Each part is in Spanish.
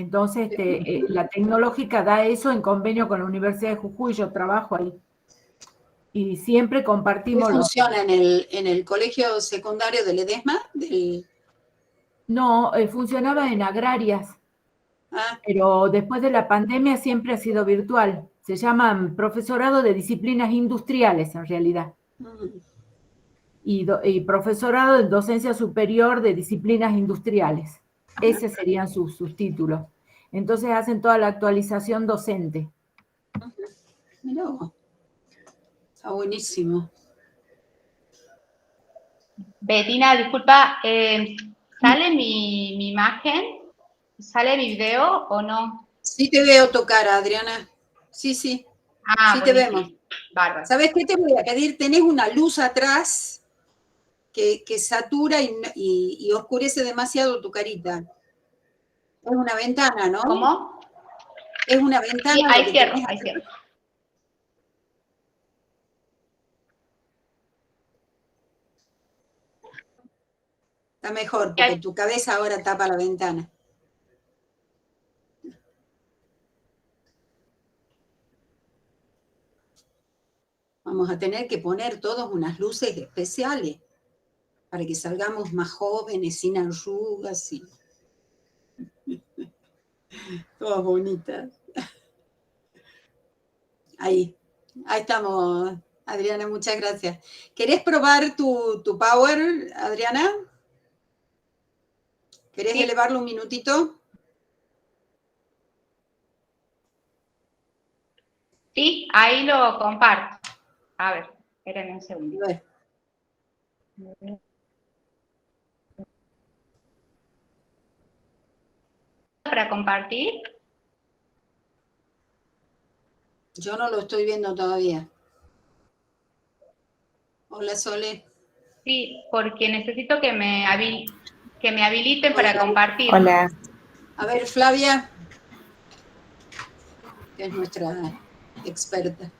Entonces, la tecnológica da eso en convenio con la Universidad de Jujuy, yo trabajo ahí. Y siempre compartimos... ¿Qué funciona en el colegio secundario de Ledesma? No, funcionaba en agrarias, pero después de la pandemia siempre ha sido virtual. Se llaman profesorado de disciplinas industriales, en realidad. Y profesorado en docencia superior de disciplinas industriales. Esos serían sus títulos. Entonces hacen toda la actualización docente. Mirá, está buenísimo. Betina, disculpa, ¿sale mi imagen? ¿Sale mi video o no? Sí te veo tu cara, Adriana. Sí, sí. Ah, sí te vemos. Bárbaro. ¿Sabes qué te voy a pedir? Tenés una luz atrás que satura y oscurece demasiado tu carita. Es una ventana, ¿no? ¿Cómo? Es una ventana. Sí, ahí cierro, ahí cierro. Está mejor, porque tu cabeza ahora tapa la ventana. Vamos a tener que poner todos unas luces especiales para que salgamos más jóvenes, sin arrugas y todas bonitas. Ahí estamos, Adriana, muchas gracias. ¿Querés probar tu power, Adriana? ¿Querés elevarlo un minutito? Sí, ahí lo comparto. A ver, espérenme un segundo. ¿Para compartir? Yo no lo estoy viendo todavía. Hola, Sole. Sí, porque necesito que me habiliten para compartir. Hola. A ver, Flavia, que es nuestra experta.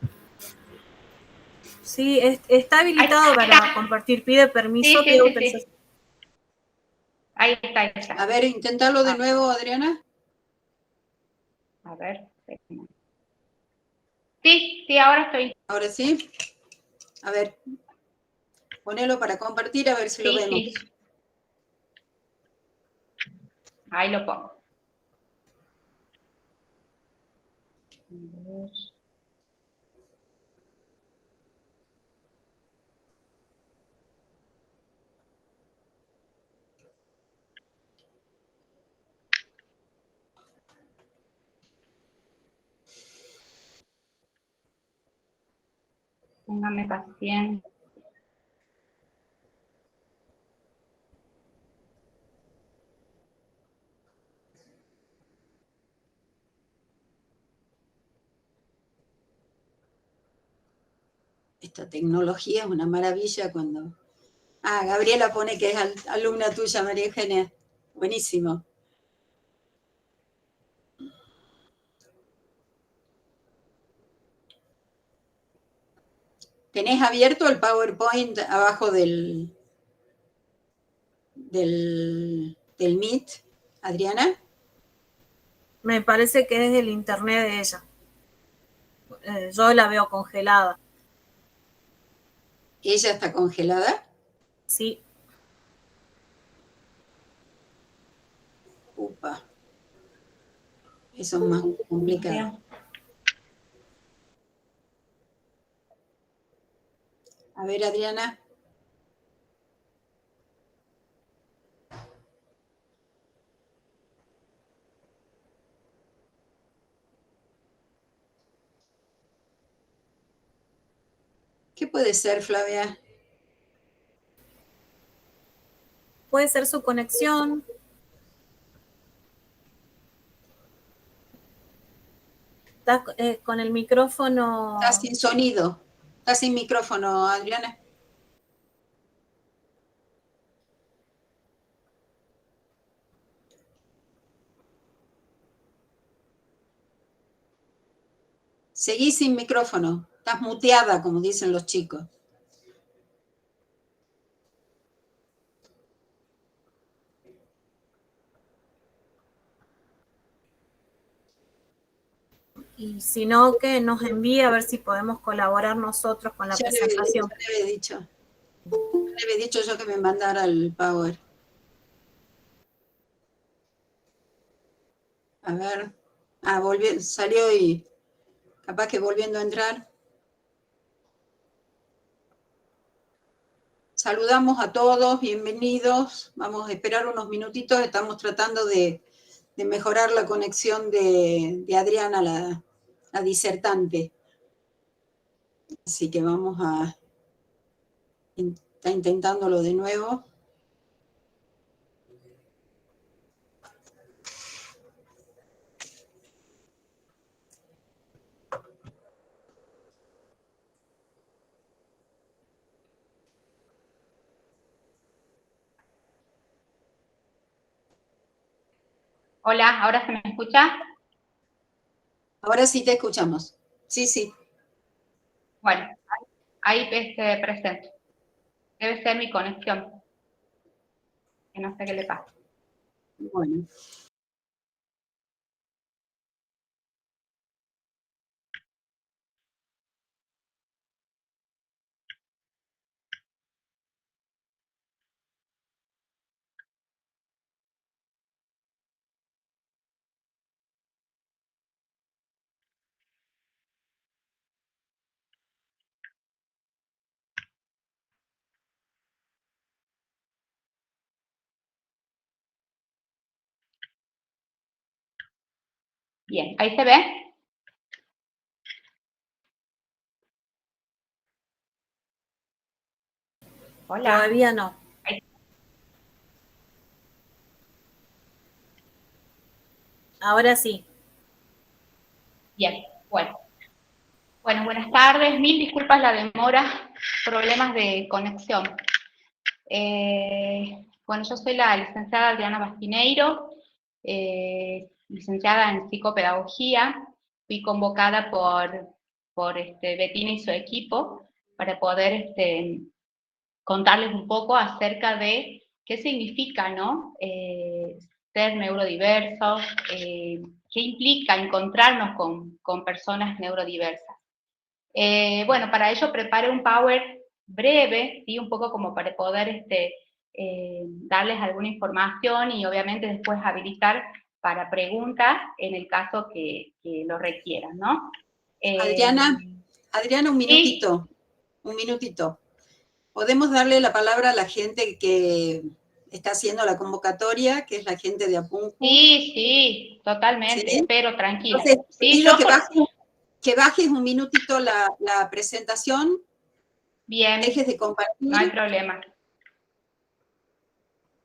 Sí, está habilitado para compartir. Pide permiso, pide autorización. Sí. Ahí está. A ver, inténtalo de nuevo, Adriana. A ver. Sí, ahora estoy. Ahora sí. A ver, ponelo para compartir, a ver si lo vemos. Sí. Ahí lo pongo. Póngame paciencia. Esta tecnología es una maravilla cuando... Gabriela pone que es alumna tuya, María Eugenia. Buenísimo. ¿Tenés abierto el PowerPoint abajo del Meet, Adriana? Me parece que es del internet de ella. Yo la veo congelada. ¿Ella está congelada? Sí. Upa. Eso es más complicado. A ver, Adriana. ¿Qué puede ser, Flavia? Puede ser su conexión. Está con el micrófono. Está sin sonido. Está sin micrófono, Adriana. Seguí sin micrófono. Estás muteada, como dicen los chicos. y si no, que nos envíe a ver si podemos colaborar nosotros con la presentación. Le había dicho yo que me mandara el Power. A ver, salió y capaz que volviendo a entrar. Saludamos a todos, bienvenidos. Vamos a esperar unos minutitos, estamos tratando de mejorar la conexión de Adriana, la disertante. Así que vamos a estar intentándolo de nuevo. Hola, ¿ahora se me escucha? Ahora sí te escuchamos. Sí, sí. Bueno, ahí presento. Debe ser mi conexión. Que no sé qué le pasa. Bueno. Bien, ¿ahí se ve? Hola. Todavía no. Ahora sí. Bien, bueno. Bueno, buenas tardes. Mil disculpas la demora, problemas de conexión. Bueno, yo soy la licenciada Adriana Bastineiro, licenciada en psicopedagogía. Fui convocada por Bettina y su equipo para poder contarles un poco acerca de qué significa, ¿no? Ser neurodiversos, qué implica encontrarnos con personas neurodiversas. Bueno, para ello preparé un Power breve, ¿sí? Un poco como para poder darles alguna información y obviamente después habilitar para preguntas en el caso que lo requieran, ¿no? Adriana, un minutito. ¿Sí? Un minutito. ¿Podemos darle la palabra a la gente que está haciendo la convocatoria, que es la gente de Apuncu? Sí, totalmente, ¿sí? Espero, tranquila. Entonces, sí, pido que bajes un minutito la presentación. Bien. Dejes de compartir. No hay problema.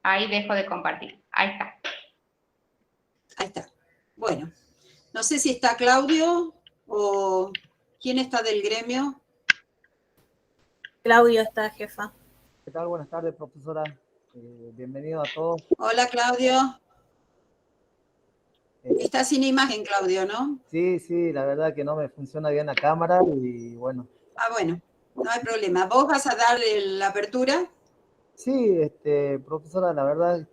Ahí dejo de compartir. Ahí está. Ahí está. Bueno, no sé si está Claudio o quién está del gremio. Claudio está, jefa. ¿Qué tal? Buenas tardes, profesora. Bienvenido a todos. Hola, Claudio. Está sin imagen, Claudio, ¿no? Sí, la verdad que no me funciona bien la cámara y bueno. Ah, bueno, no hay problema. ¿Vos vas a dar la apertura? Sí, profesora, la verdad,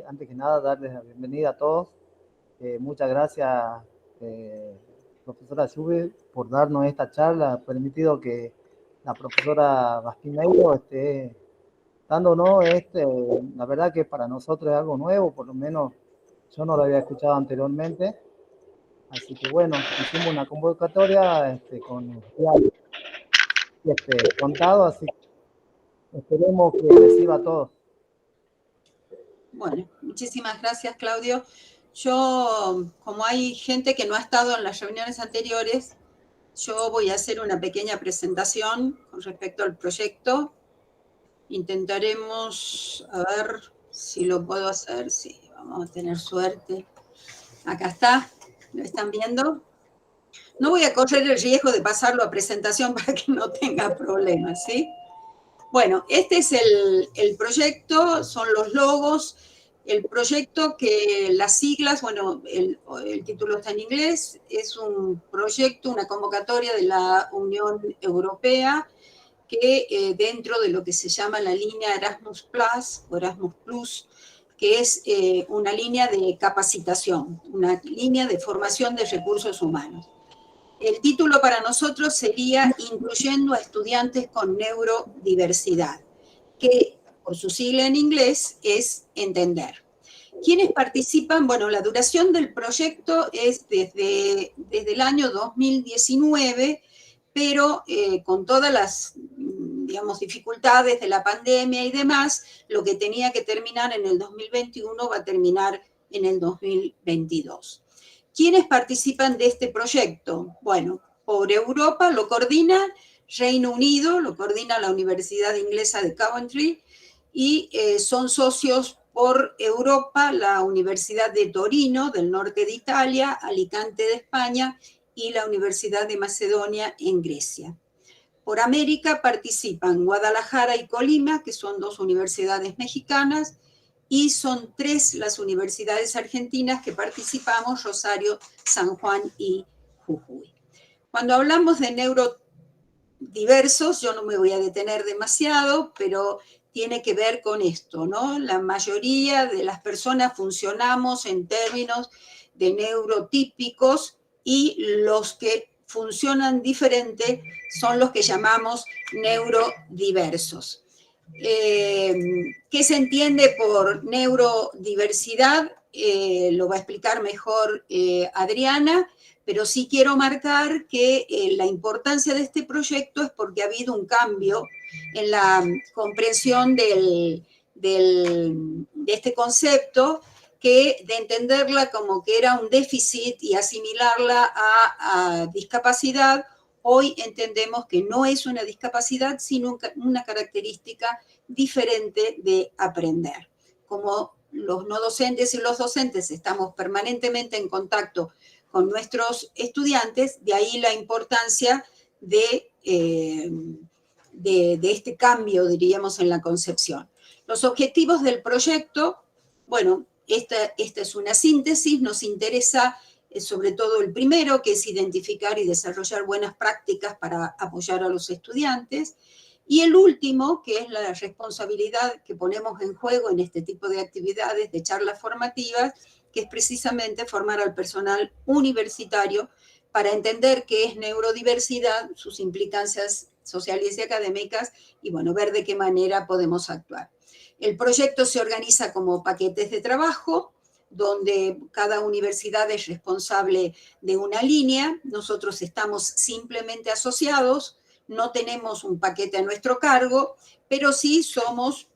antes que nada, darles la bienvenida a todos. Muchas gracias, profesora Sube, por darnos esta charla. Ha permitido que la profesora Bastineiro esté dándonos la verdad que para nosotros es algo nuevo, por lo menos yo no lo había escuchado anteriormente. Así que bueno, hicimos una convocatoria con contado, así que esperemos que les sirva a todos. Bueno, muchísimas gracias, Claudio. Yo, como hay gente que no ha estado en las reuniones anteriores, yo voy a hacer una pequeña presentación con respecto al proyecto. Intentaremos, a ver si lo puedo hacer. Sí, vamos a tener suerte. Acá está, ¿lo están viendo? No voy a correr el riesgo de pasarlo a presentación para que no tenga problemas, ¿sí? Bueno, este es el proyecto, son los logos. El proyecto que las siglas, bueno, el título está en inglés, es un proyecto, una convocatoria de la Unión Europea que dentro de lo que se llama la línea Erasmus Plus o Erasmus Plus, que es una línea de capacitación, una línea de formación de recursos humanos. El título para nosotros sería Incluyendo a estudiantes con neurodiversidad, que por su sigla en inglés es Entender. ¿Quiénes participan? Bueno, la duración del proyecto es desde el año 2019, pero con todas las, digamos, dificultades de la pandemia y demás, lo que tenía que terminar en el 2021 va a terminar en el 2022. ¿Quiénes participan de este proyecto? Bueno, por Europa lo coordina Reino Unido, lo coordina la Universidad Inglesa de Coventry, y son socios por Europa la Universidad de Torino, del norte de Italia, Alicante de España, y la Universidad de Macedonia en Grecia. Por América participan Guadalajara y Colima, que son dos universidades mexicanas, y son 3 las universidades argentinas que participamos, Rosario, San Juan y Jujuy. Cuando hablamos de neurodiversos, yo no me voy a detener demasiado, pero tiene que ver con esto, ¿no? La mayoría de las personas funcionamos en términos de neurotípicos y los que funcionan diferente son los que llamamos neurodiversos. ¿Qué se entiende por neurodiversidad? Lo va a explicar mejor Adriana, pero sí quiero marcar que la importancia de este proyecto es porque ha habido un cambio en la comprensión de este concepto, que de entenderla como que era un déficit y asimilarla a discapacidad. Hoy entendemos que no es una discapacidad, sino una característica diferente de aprender. Como los no docentes y los docentes estamos permanentemente en contacto con nuestros estudiantes, de ahí la importancia de este cambio, diríamos, en la concepción. Los objetivos del proyecto, bueno, esta es una síntesis, nos interesa sobre todo el primero, que es identificar y desarrollar buenas prácticas para apoyar a los estudiantes, y el último, que es la responsabilidad que ponemos en juego en este tipo de actividades, de charlas formativas, que es precisamente formar al personal universitario para entender qué es neurodiversidad, sus implicancias sociales y académicas, y bueno, ver de qué manera podemos actuar. El proyecto se organiza como paquetes de trabajo, donde cada universidad es responsable de una línea. Nosotros estamos simplemente asociados, no tenemos un paquete a nuestro cargo, pero sí somos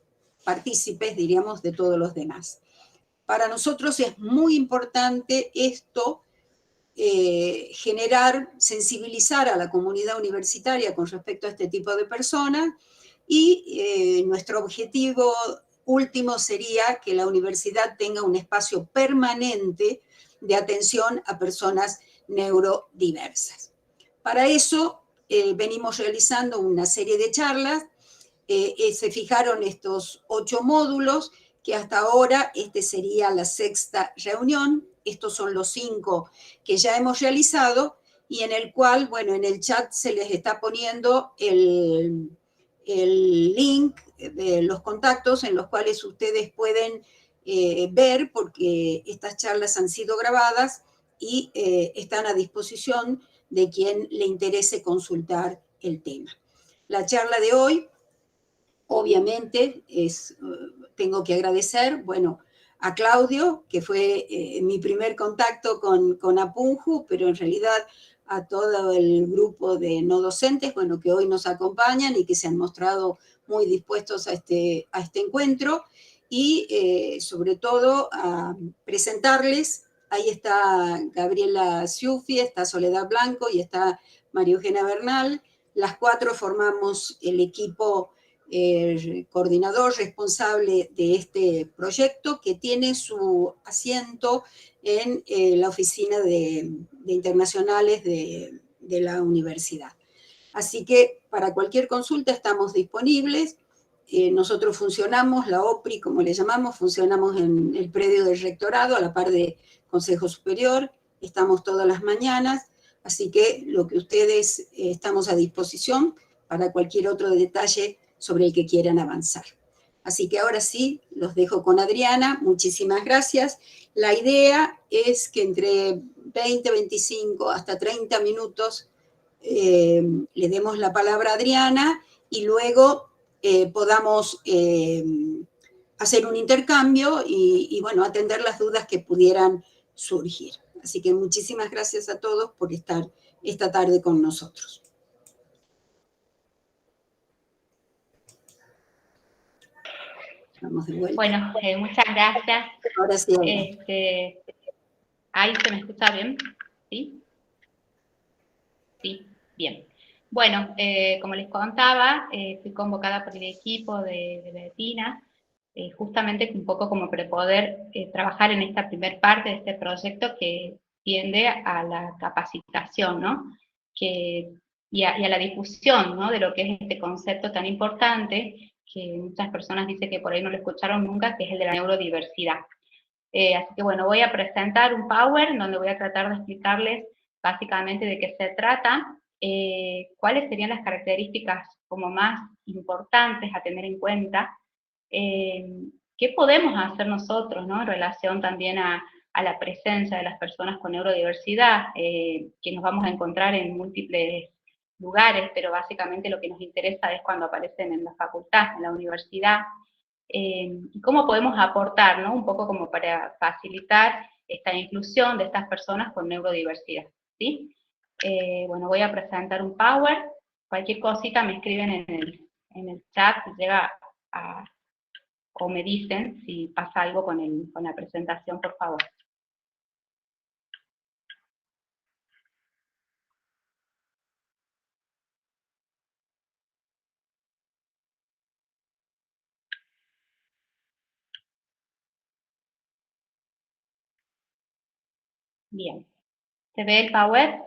partícipes, diríamos, de todos los demás. Para nosotros es muy importante esto, generar, sensibilizar a la comunidad universitaria con respecto a este tipo de personas, y nuestro objetivo último sería que la universidad tenga un espacio permanente de atención a personas neurodiversas. Para eso venimos realizando una serie de charlas, se fijaron estos 8 módulos, que hasta ahora este sería la 6ª reunión, estos son los 5 que ya hemos realizado, y en el cual, bueno, en el chat se les está poniendo el link de los contactos en los cuales ustedes pueden ver, porque estas charlas han sido grabadas y están a disposición de quien le interese consultar el tema. La charla de hoy, obviamente, tengo que agradecer, bueno, a Claudio, que fue mi primer contacto con Apunju, pero en realidad a todo el grupo de no docentes, bueno, que hoy nos acompañan y que se han mostrado muy dispuestos a este encuentro, y sobre todo a presentarles, ahí está Gabriela Ciuffi, está Soledad Blanco y está María Eugenia Bernal. Las 4 formamos el equipo coordinador responsable de este proyecto, que tiene su asiento en la oficina de internacionales de la universidad. Así que para cualquier consulta estamos disponibles. Nosotros funcionamos, la OPRI, como le llamamos, funcionamos en el predio del rectorado, a la par de Consejo Superior, estamos todas las mañanas, así que lo que ustedes estamos a disposición para cualquier otro detalle sobre el que quieran avanzar. Así que ahora sí, los dejo con Adriana, muchísimas gracias. La idea es que entre 20, 25 hasta 30 minutos le demos la palabra a Adriana y luego podamos hacer un intercambio y, bueno, atender las dudas que pudieran surgir. Así que muchísimas gracias a todos por estar esta tarde con nosotros. Vamos de vuelta. Bueno, muchas gracias. Ahora sí. Ahí se me escucha bien, ¿sí? Sí, bien. Bueno, como les contaba, fui convocada por el equipo de Betina, justamente un poco como para poder trabajar en esta primer parte de este proyecto que tiende a la capacitación, ¿no? Y a la difusión, ¿no? De lo que es este concepto tan importante, que muchas personas dicen que por ahí no lo escucharon nunca, que es el de la neurodiversidad. Así que bueno, voy a presentar un PowerPoint donde voy a tratar de explicarles básicamente de qué se trata, cuáles serían las características como más importantes a tener en cuenta, qué podemos hacer nosotros, ¿no? En relación también a la presencia de las personas con neurodiversidad, que nos vamos a encontrar en múltiples lugares, pero básicamente lo que nos interesa es cuando aparecen en la facultad, en la universidad, y cómo podemos aportar, ¿no? Un poco como para facilitar esta inclusión de estas personas con neurodiversidad, ¿sí? Bueno, voy a presentar un PowerPoint, cualquier cosita me escriben en el chat, si llega o me dicen si pasa algo con la presentación, por favor. Bien. ¿Se ve el Power?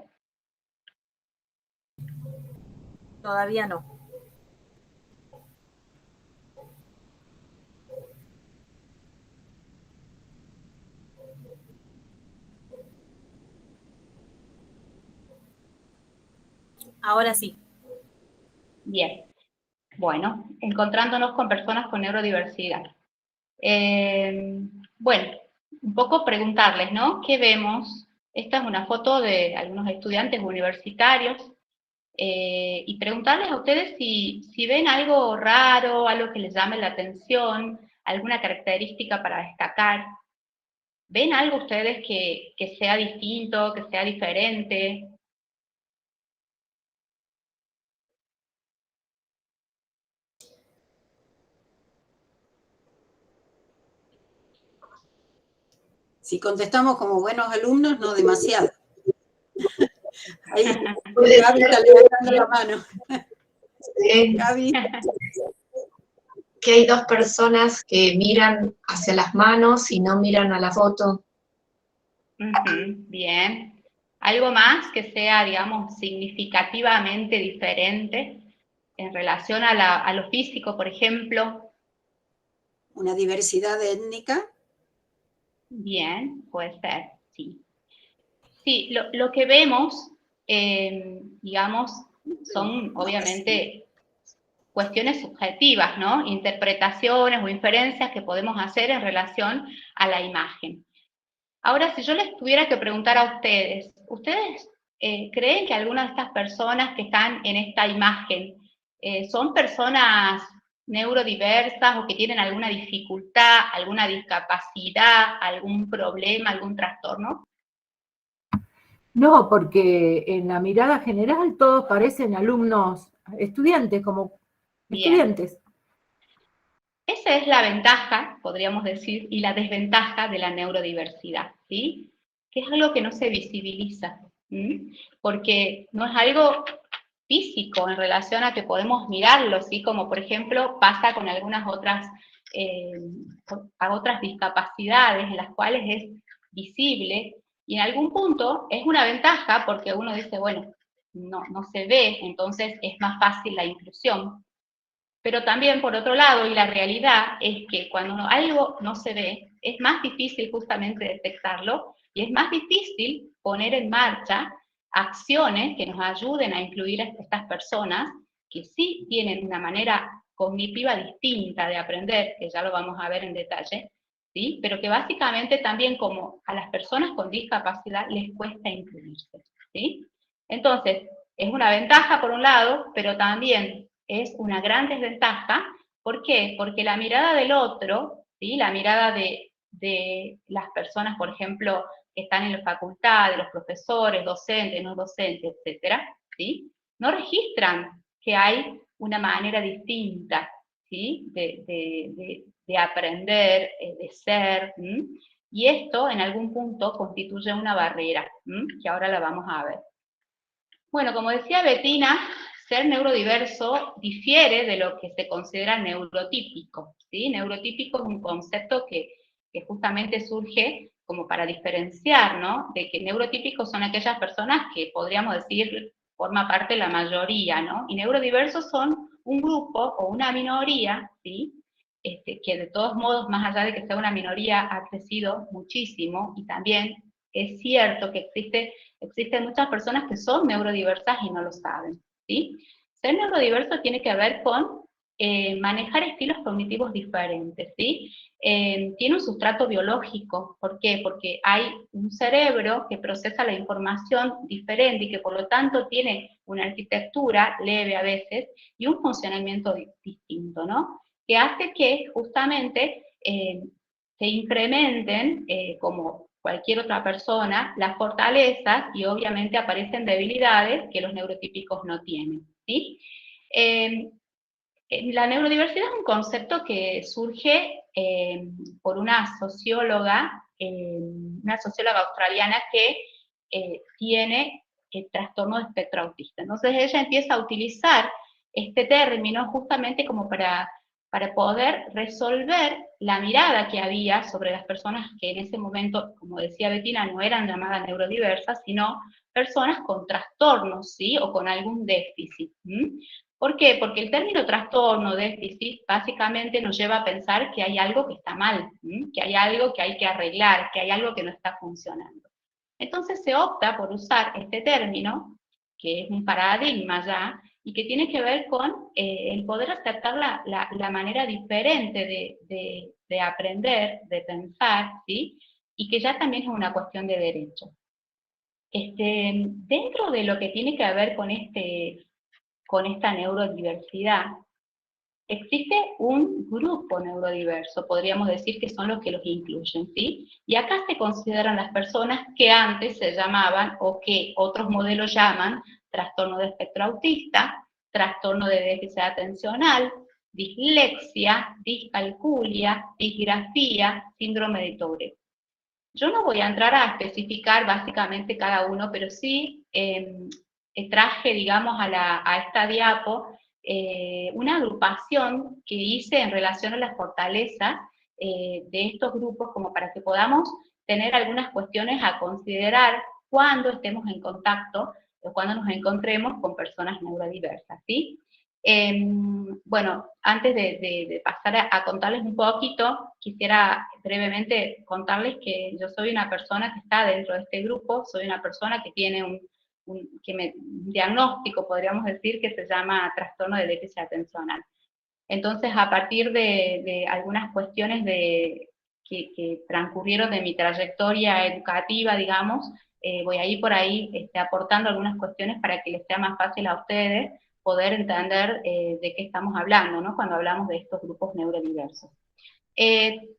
Todavía no. Ahora sí. Bien. Bueno, encontrándonos con personas con neurodiversidad. Bueno, un poco preguntarles, ¿no? ¿Qué vemos? Esta es una foto de algunos estudiantes universitarios, y preguntarles a ustedes si ven algo raro, algo que les llame la atención, alguna característica para destacar. ¿Ven algo ustedes que sea distinto, que sea diferente? Si contestamos como buenos alumnos, no demasiado. Ahí Gaby está levantando la mano. Gaby. Que hay dos personas que miran hacia las manos y no miran a la foto. Bien. ¿Algo más que sea, digamos, significativamente diferente en relación a lo físico, por ejemplo? ¿Una diversidad étnica? Bien, puede ser, sí. Sí, lo que vemos, digamos, son obviamente cuestiones subjetivas, ¿no? Interpretaciones o inferencias que podemos hacer en relación a la imagen. Ahora, si yo les tuviera que preguntar a ustedes, ¿ustedes creen que algunas de estas personas que están en esta imagen son personas neurodiversas o que tienen alguna dificultad, alguna discapacidad, algún problema, algún trastorno? No, porque en la mirada general todos parecen alumnos, estudiantes, como Bien. estudiantes. Esa es la ventaja, podríamos decir, y la desventaja de la neurodiversidad, ¿sí? Que es algo que no se visibiliza, ¿sí? Porque no es algo físico en relación a que podemos mirarlo, ¿sí? Como por ejemplo pasa con algunas otras discapacidades en las cuales es visible, y en algún punto es una ventaja porque uno dice, bueno, no se ve, entonces es más fácil la inclusión. Pero también, por otro lado, y la realidad es que cuando algo no se ve, es más difícil justamente detectarlo y es más difícil poner en marcha acciones que nos ayuden a incluir a estas personas que sí tienen una manera cognitiva distinta de aprender, que ya lo vamos a ver en detalle, ¿sí? Pero que básicamente también como a las personas con discapacidad les cuesta incluirse, ¿sí? Entonces, es una ventaja por un lado, pero también es una gran desventaja. ¿Por qué? Porque la mirada del otro, ¿sí? La mirada de las personas, por ejemplo, que están en la facultad, de los profesores, docentes, no docentes, etcétera, ¿sí? No registran que hay una manera distinta, ¿sí? de aprender, de ser, ¿m? Y esto en algún punto constituye una barrera, ¿m? Que ahora la vamos a ver. Bueno, como decía Bettina, ser neurodiverso difiere de lo que se considera neurotípico, ¿sí? Neurotípico es un concepto que justamente surge como para diferenciar, ¿no? De que neurotípicos son aquellas personas que podríamos decir forma parte de la mayoría, ¿no? Y neurodiversos son un grupo o una minoría, ¿sí? Que de todos modos, más allá de que sea una minoría, ha crecido muchísimo, y también es cierto que existen muchas personas que son neurodiversas y no lo saben, ¿sí? Ser neurodiverso tiene que ver con manejar estilos cognitivos diferentes, ¿sí? Tiene un sustrato biológico. ¿Por qué? Porque hay un cerebro que procesa la información diferente y que por lo tanto tiene una arquitectura leve a veces y un funcionamiento distinto, ¿no? Que hace que justamente se incrementen, como cualquier otra persona, las fortalezas, y obviamente aparecen debilidades que los neurotípicos no tienen, ¿sí? La neurodiversidad es un concepto que surge por una socióloga australiana que tiene el trastorno de espectro autista. Entonces ella empieza a utilizar este término justamente como para poder resolver la mirada que había sobre las personas que en ese momento, como decía Bettina, no eran llamadas neurodiversas, sino personas con trastornos, ¿sí? O con algún déficit. ¿Por qué? Porque el término trastorno, déficit, básicamente nos lleva a pensar que hay algo que está mal, que hay algo que hay que arreglar, que hay algo que no está funcionando. Entonces se opta por usar este término, que es un paradigma ya, y que tiene que ver con el poder aceptar la manera diferente de aprender, de pensar, ¿sí? Y que ya también es una cuestión de derecho. Dentro de lo que tiene que ver con esta neurodiversidad, existe un grupo neurodiverso, podríamos decir que son los que los incluyen, ¿sí? Y acá se consideran las personas que antes se llamaban, o que otros modelos llaman, trastorno de espectro autista, trastorno de déficit atencional, dislexia, discalculia, disgrafía, síndrome de Tourette. Yo no voy a entrar a especificar básicamente cada uno, pero sí traje, digamos, a esta diapo una agrupación que hice en relación a las fortalezas de estos grupos, como para que podamos tener algunas cuestiones a considerar cuando estemos en contacto o cuando nos encontremos con personas neurodiversas, ¿sí? Bueno, antes de pasar a contarles un poquito, quisiera brevemente contarles que yo soy una persona que está dentro de este grupo, soy una persona que tiene un diagnóstico, podríamos decir, que se llama trastorno de déficit atencional. Entonces, a partir de algunas cuestiones que transcurrieron de mi trayectoria educativa, digamos, voy a ir por ahí aportando algunas cuestiones para que les sea más fácil a ustedes poder entender de qué estamos hablando, ¿no? Cuando hablamos de estos grupos neurodiversos.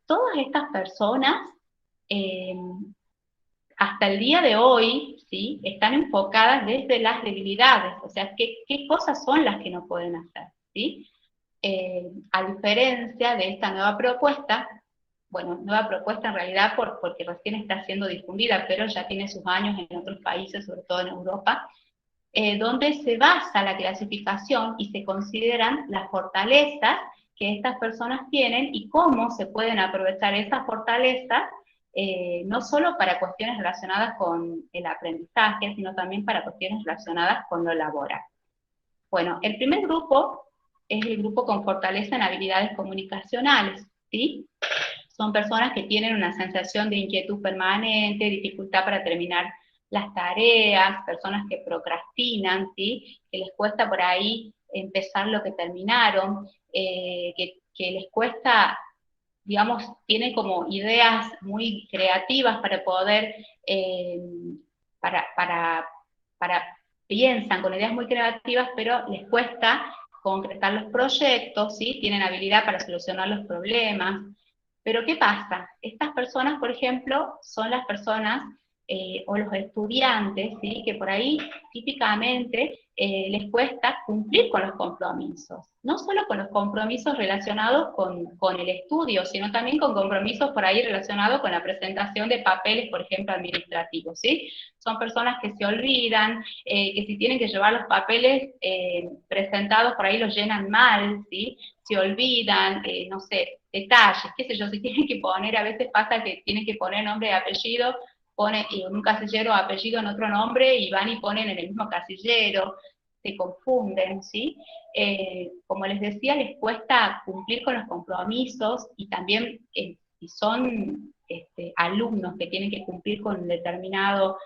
Todas estas personas, hasta el día de hoy, ¿sí? Están enfocadas desde las debilidades, o sea, qué cosas son las que no pueden hacer, ¿sí? A diferencia de esta nueva propuesta, bueno, nueva propuesta en realidad porque recién está siendo difundida, pero ya tiene sus años en otros países, sobre todo en Europa, donde se basa la clasificación y se consideran las fortalezas que estas personas tienen y cómo se pueden aprovechar esas fortalezas, no solo para cuestiones relacionadas con el aprendizaje, sino también para cuestiones relacionadas con lo laboral. Bueno, el primer grupo es el grupo con fortaleza en habilidades comunicacionales, ¿sí? Son personas que tienen una sensación de inquietud permanente, dificultad para terminar las tareas, personas que procrastinan, ¿sí? Que les cuesta por ahí empezar lo que terminaron, que les cuesta, digamos, tienen como ideas muy creativas para poder, piensan con ideas muy creativas, pero les cuesta concretar los proyectos, ¿sí? Tienen habilidad para solucionar los problemas. Pero ¿qué pasa? Estas personas, por ejemplo, son las personas o los estudiantes, ¿sí? Que por ahí típicamente les cuesta cumplir con los compromisos. No solo con los compromisos relacionados con el estudio, sino también con compromisos por ahí relacionados con la presentación de papeles, por ejemplo, administrativos, ¿sí? Son personas que se olvidan, que si tienen que llevar los papeles presentados por ahí los llenan mal, ¿sí? Se olvidan, no sé, detalles, qué sé yo, si tienen que poner, a veces pasa que tienen que poner nombre y apellido, ponen en un casillero apellido en otro nombre y van y ponen en el mismo casillero, se confunden, ¿sí? Como les decía, les cuesta cumplir con los compromisos y también si son alumnos que tienen que cumplir con determinado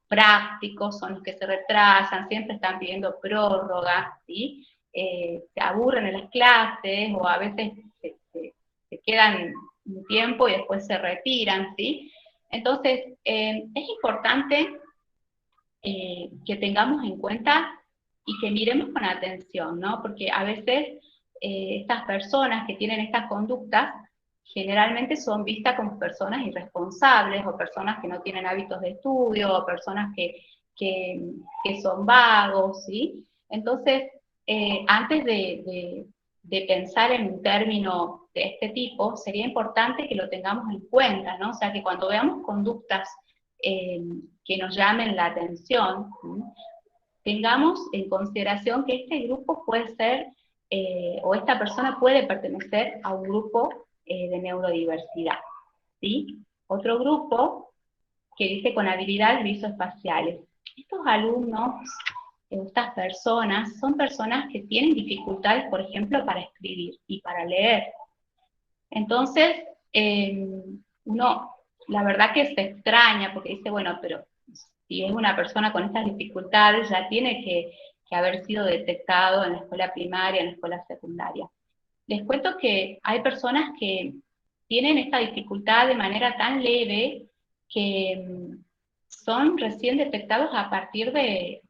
prácticos, son los que se retrasan, siempre están pidiendo prórroga, ¿sí? Se aburren en las clases o a veces se quedan un tiempo y después se retiran, ¿sí? Entonces, es importante que tengamos en cuenta y que miremos con atención, ¿no? Porque a veces estas personas que tienen estas conductas generalmente son vistas como personas irresponsables o personas que no tienen hábitos de estudio o personas que son vagos, ¿sí? Entonces, antes de pensar en un término de este tipo, sería importante que lo tengamos en cuenta, ¿no? O sea, que cuando veamos conductas que nos llamen la atención, ¿sí? Tengamos en consideración que este grupo puede ser, o esta persona puede pertenecer a un grupo de neurodiversidad, ¿sí? Otro grupo que dice con habilidades visoespaciales. Estos alumnos, estas personas, son personas que tienen dificultades, por ejemplo, para escribir y para leer. Entonces, uno, la verdad que se extraña, porque dice, bueno, pero si es una persona con estas dificultades, ya tiene que haber sido detectado en la escuela primaria, en la escuela secundaria. Les cuento que hay personas que tienen esta dificultad de manera tan leve que son recién detectados a partir de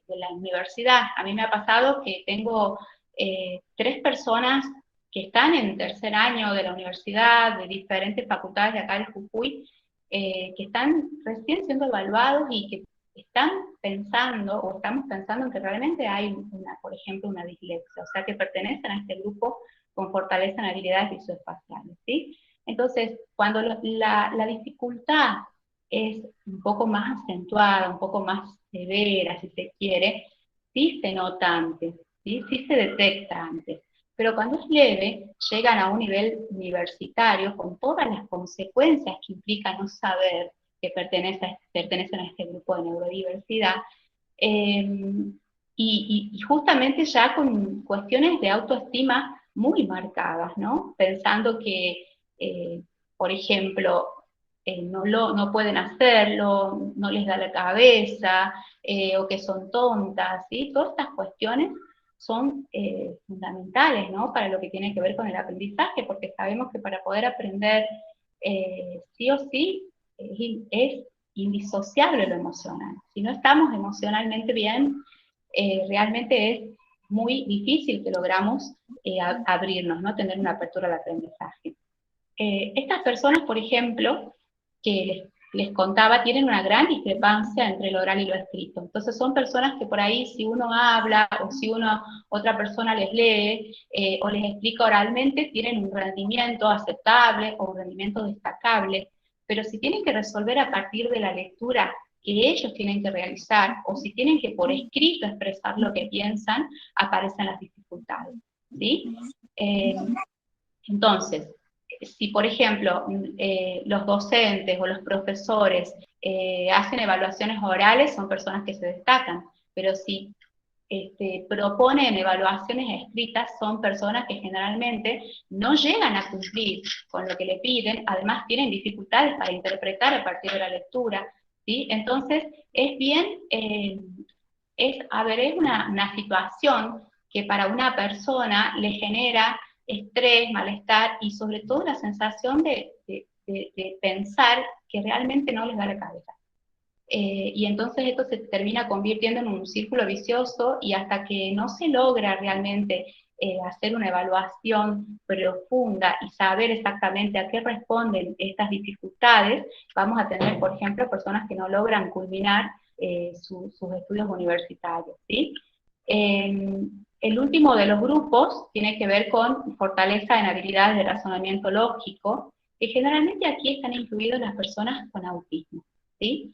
la universidad. A mí me ha pasado que tengo 3 personas que están en tercer año de la universidad, de diferentes facultades de acá de Jujuy, que están recién siendo evaluados y que están pensando, o estamos pensando en que realmente hay, por ejemplo, una dislexia, o sea, que pertenecen a este grupo con fortaleza en habilidades visoespaciales, ¿sí? Entonces, cuando la dificultad es un poco más acentuada, un poco más severa, si se quiere, sí se nota antes, ¿sí? Sí se detecta antes. Pero cuando es leve, llegan a un nivel universitario con todas las consecuencias que implica no saber que pertenecen a este grupo de neurodiversidad, y justamente ya con cuestiones de autoestima muy marcadas, ¿no? Pensando que, por ejemplo, no pueden hacerlo, no les da la cabeza, o que son tontas, ¿sí? Todas estas cuestiones son fundamentales, ¿no? Para lo que tiene que ver con el aprendizaje, porque sabemos que para poder aprender sí o sí es indisociable lo emocional. Si no estamos emocionalmente bien, realmente es muy difícil que logramos abrirnos, ¿no? Tener una apertura al aprendizaje. Estas personas, por ejemplo, que les contaba, tienen una gran discrepancia entre lo oral y lo escrito. Entonces son personas que por ahí, si uno habla, o si otra persona les lee, o les explica oralmente, tienen un rendimiento aceptable, o un rendimiento destacable, pero si tienen que resolver a partir de la lectura que ellos tienen que realizar, o si tienen que por escrito expresar lo que piensan, aparecen las dificultades, ¿sí? Entonces, si por ejemplo los docentes o los profesores hacen evaluaciones orales, son personas que se destacan, pero si proponen evaluaciones escritas, son personas que generalmente no llegan a cumplir con lo que le piden, además tienen dificultades para interpretar a partir de la lectura, ¿sí? Entonces, es bien, es una situación que para una persona le genera estrés, malestar y sobre todo la sensación de pensar que realmente no les da la cabeza. Y entonces esto se termina convirtiendo en un círculo vicioso y hasta que no se logra realmente hacer una evaluación profunda y saber exactamente a qué responden estas dificultades, vamos a tener, por ejemplo, personas que no logran culminar sus estudios universitarios, ¿sí? El último de los grupos tiene que ver con fortaleza en habilidades de razonamiento lógico, que generalmente aquí están incluidas las personas con autismo, ¿sí?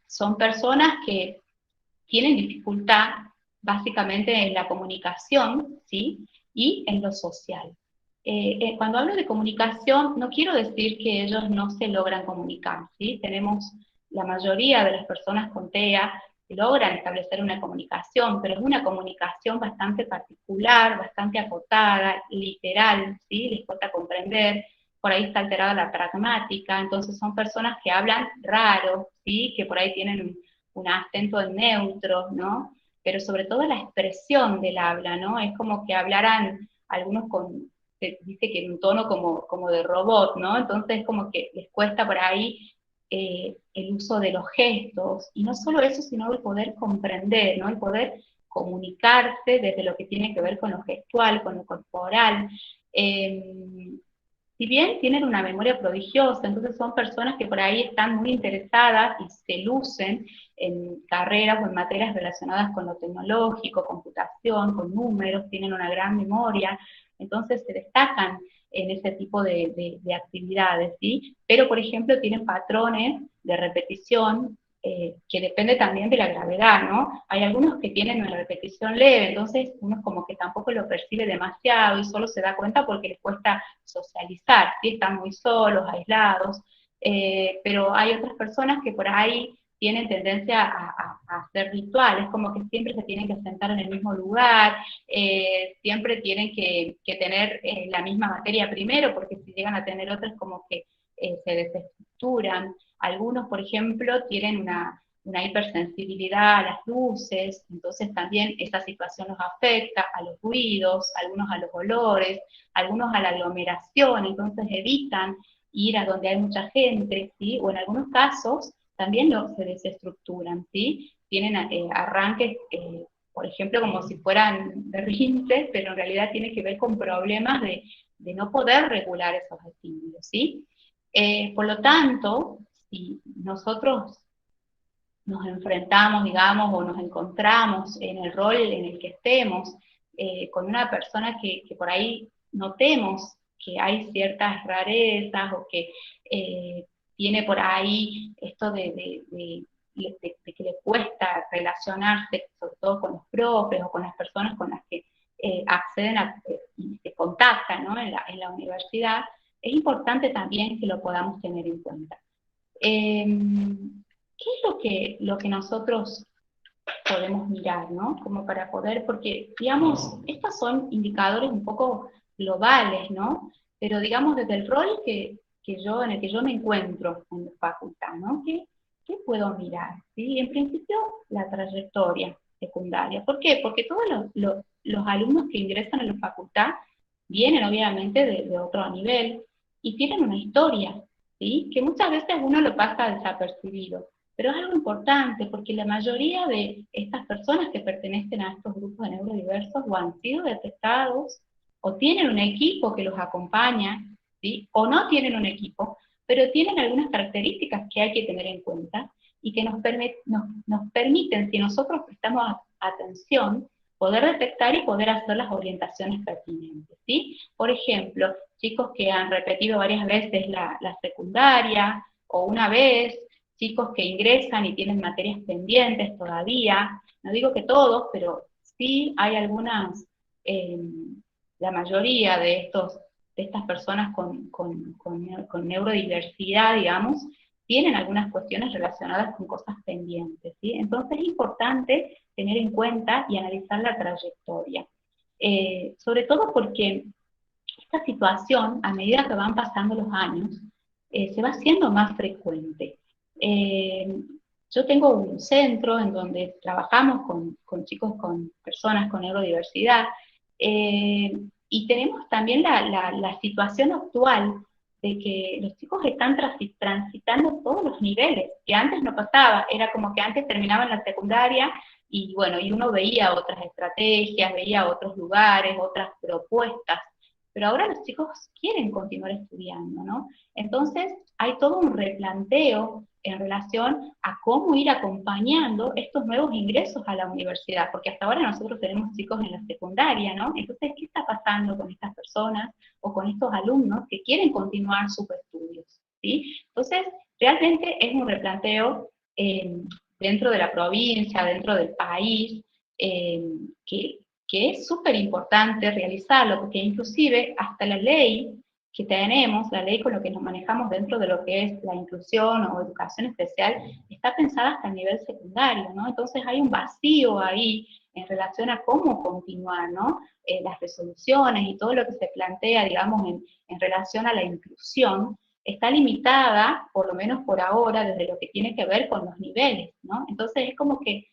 Son personas que tienen dificultad básicamente en la comunicación, ¿sí? Y en lo social. Cuando hablo de comunicación, no quiero decir que ellos no se logran comunicar, ¿sí? Tenemos la mayoría de las personas con TEA que logran establecer una comunicación, pero es una comunicación bastante particular, bastante acotada, literal, ¿sí? Les cuesta comprender, por ahí está alterada la pragmática, entonces son personas que hablan raro, ¿sí? Que por ahí tienen un acento neutro, ¿no? Pero sobre todo la expresión del habla, ¿no? Es como que hablaran algunos con, dice que en un tono como de robot, ¿no? Entonces como que les cuesta por ahí el uso de los gestos, y no solo eso, sino el poder comprender, ¿no? El poder comunicarse desde lo que tiene que ver con lo gestual, con lo corporal. Si bien tienen una memoria prodigiosa, entonces son personas que por ahí están muy interesadas y se lucen en carreras o en materias relacionadas con lo tecnológico, computación, con números, tienen una gran memoria, entonces se destacan en ese tipo de actividades, ¿sí? Pero, por ejemplo, tienen patrones de repetición que depende también de la gravedad, ¿no? Hay algunos que tienen una repetición leve, entonces uno como que tampoco lo percibe demasiado y solo se da cuenta porque les cuesta socializar, ¿sí? Están muy solos, aislados, pero hay otras personas que por ahí tienen tendencia a hacer rituales, como que siempre se tienen que sentar en el mismo lugar, siempre tienen que tener la misma materia primero, porque si llegan a tener otras como que se desestructuran. Algunos, por ejemplo, tienen una hipersensibilidad a las luces, entonces también esta situación los afecta, a los ruidos, algunos a los olores, algunos a la aglomeración, entonces evitan ir a donde hay mucha gente, ¿sí? O en algunos casos también se desestructuran, ¿sí? Tienen arranques, por ejemplo, como si fueran berrinches, pero en realidad tiene que ver con problemas de no poder regular esos estímulos, ¿sí? Por lo tanto, si nosotros nos enfrentamos, digamos, o nos encontramos en el rol en el que estemos, con una persona que por ahí notemos que hay ciertas rarezas o que tiene por ahí esto de que le cuesta relacionarse, sobre todo con los profes o con las personas con las que acceden y se contactan, ¿no? en la universidad, es importante también que lo podamos tener en cuenta. ¿Qué es lo que nosotros podemos mirar, ¿no? Como para poder, porque, digamos, estos son indicadores un poco globales, ¿no? Pero, digamos, desde el rol en el que yo me encuentro en la facultad, ¿no? ¿Qué puedo mirar? ¿Sí? En principio, la trayectoria secundaria. ¿Por qué? Porque todos los alumnos que ingresan a la facultad vienen, obviamente, de otro nivel y tienen una historia, ¿sí? Que muchas veces uno lo pasa desapercibido. Pero es algo importante porque la mayoría de estas personas que pertenecen a estos grupos de neurodiversos o han sido detectados o tienen un equipo que los acompaña, ¿sí? O no tienen un equipo, pero tienen algunas características que hay que tener en cuenta y que nos permiten, si nosotros prestamos atención, poder detectar y poder hacer las orientaciones pertinentes, ¿sí? Por ejemplo, chicos que han repetido varias veces la secundaria o una vez, chicos que ingresan y tienen materias pendientes todavía, no digo que todos, pero sí hay algunas, la mayoría de estas personas con neurodiversidad, digamos, tienen algunas cuestiones relacionadas con cosas pendientes, ¿sí? Entonces es importante tener en cuenta y analizar la trayectoria. Sobre todo porque esta situación, a medida que van pasando los años, se va haciendo más frecuente. yo tengo un centro en donde trabajamos con chicos, con personas con neurodiversidad, y tenemos también la situación actual de que los chicos están transitando todos los niveles, que antes no pasaba, era como que antes terminaban la secundaria y bueno, y uno veía otras estrategias, veía otros lugares, otras propuestas, pero ahora los chicos quieren continuar estudiando, ¿no? Entonces hay todo un replanteo en relación a cómo ir acompañando estos nuevos ingresos a la universidad, porque hasta ahora nosotros tenemos chicos en la secundaria, ¿no? Entonces, ¿qué está pasando con estas personas o con estos alumnos que quieren continuar sus estudios? ¿Sí? Entonces, realmente es un replanteo dentro de la provincia, dentro del país, que es súper importante realizarlo, porque inclusive hasta la ley que tenemos, la ley con lo que nos manejamos dentro de lo que es la inclusión o educación especial, está pensada hasta el nivel secundario, ¿no? Entonces hay un vacío ahí en relación a cómo continuar, ¿no? Las resoluciones y todo lo que se plantea, digamos, en relación a la inclusión, está limitada, por lo menos por ahora, desde lo que tiene que ver con los niveles, ¿no? Entonces es como que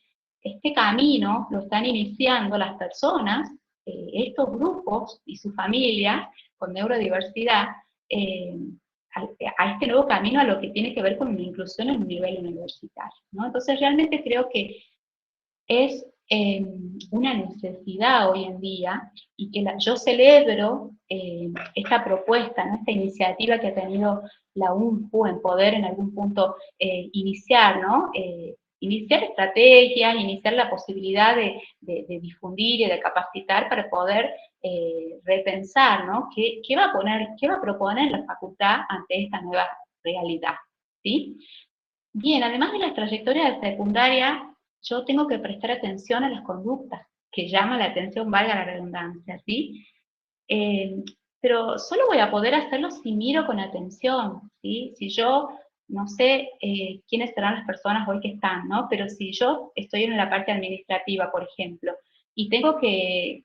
este camino lo están iniciando las personas, estos grupos y sus familias con neurodiversidad, a este nuevo camino a lo que tiene que ver con la inclusión en un nivel universitario, ¿no? Entonces realmente creo que es una necesidad hoy en día, y que yo celebro esta propuesta, ¿no? Esta iniciativa que ha tenido la UNPU en poder en algún punto iniciar, ¿no? Iniciar estrategias, iniciar la posibilidad de difundir y de capacitar para poder repensar, ¿no? ¿Qué va a proponer la facultad ante esta nueva realidad? ¿Sí? Bien, además de las trayectorias de secundaria, yo tengo que prestar atención a las conductas que llaman la atención, valga la redundancia, ¿sí? Pero solo voy a poder hacerlo si miro con atención, ¿sí? Si yo, no sé quiénes serán las personas hoy que están, ¿no? Pero si yo estoy en la parte administrativa, por ejemplo, y tengo que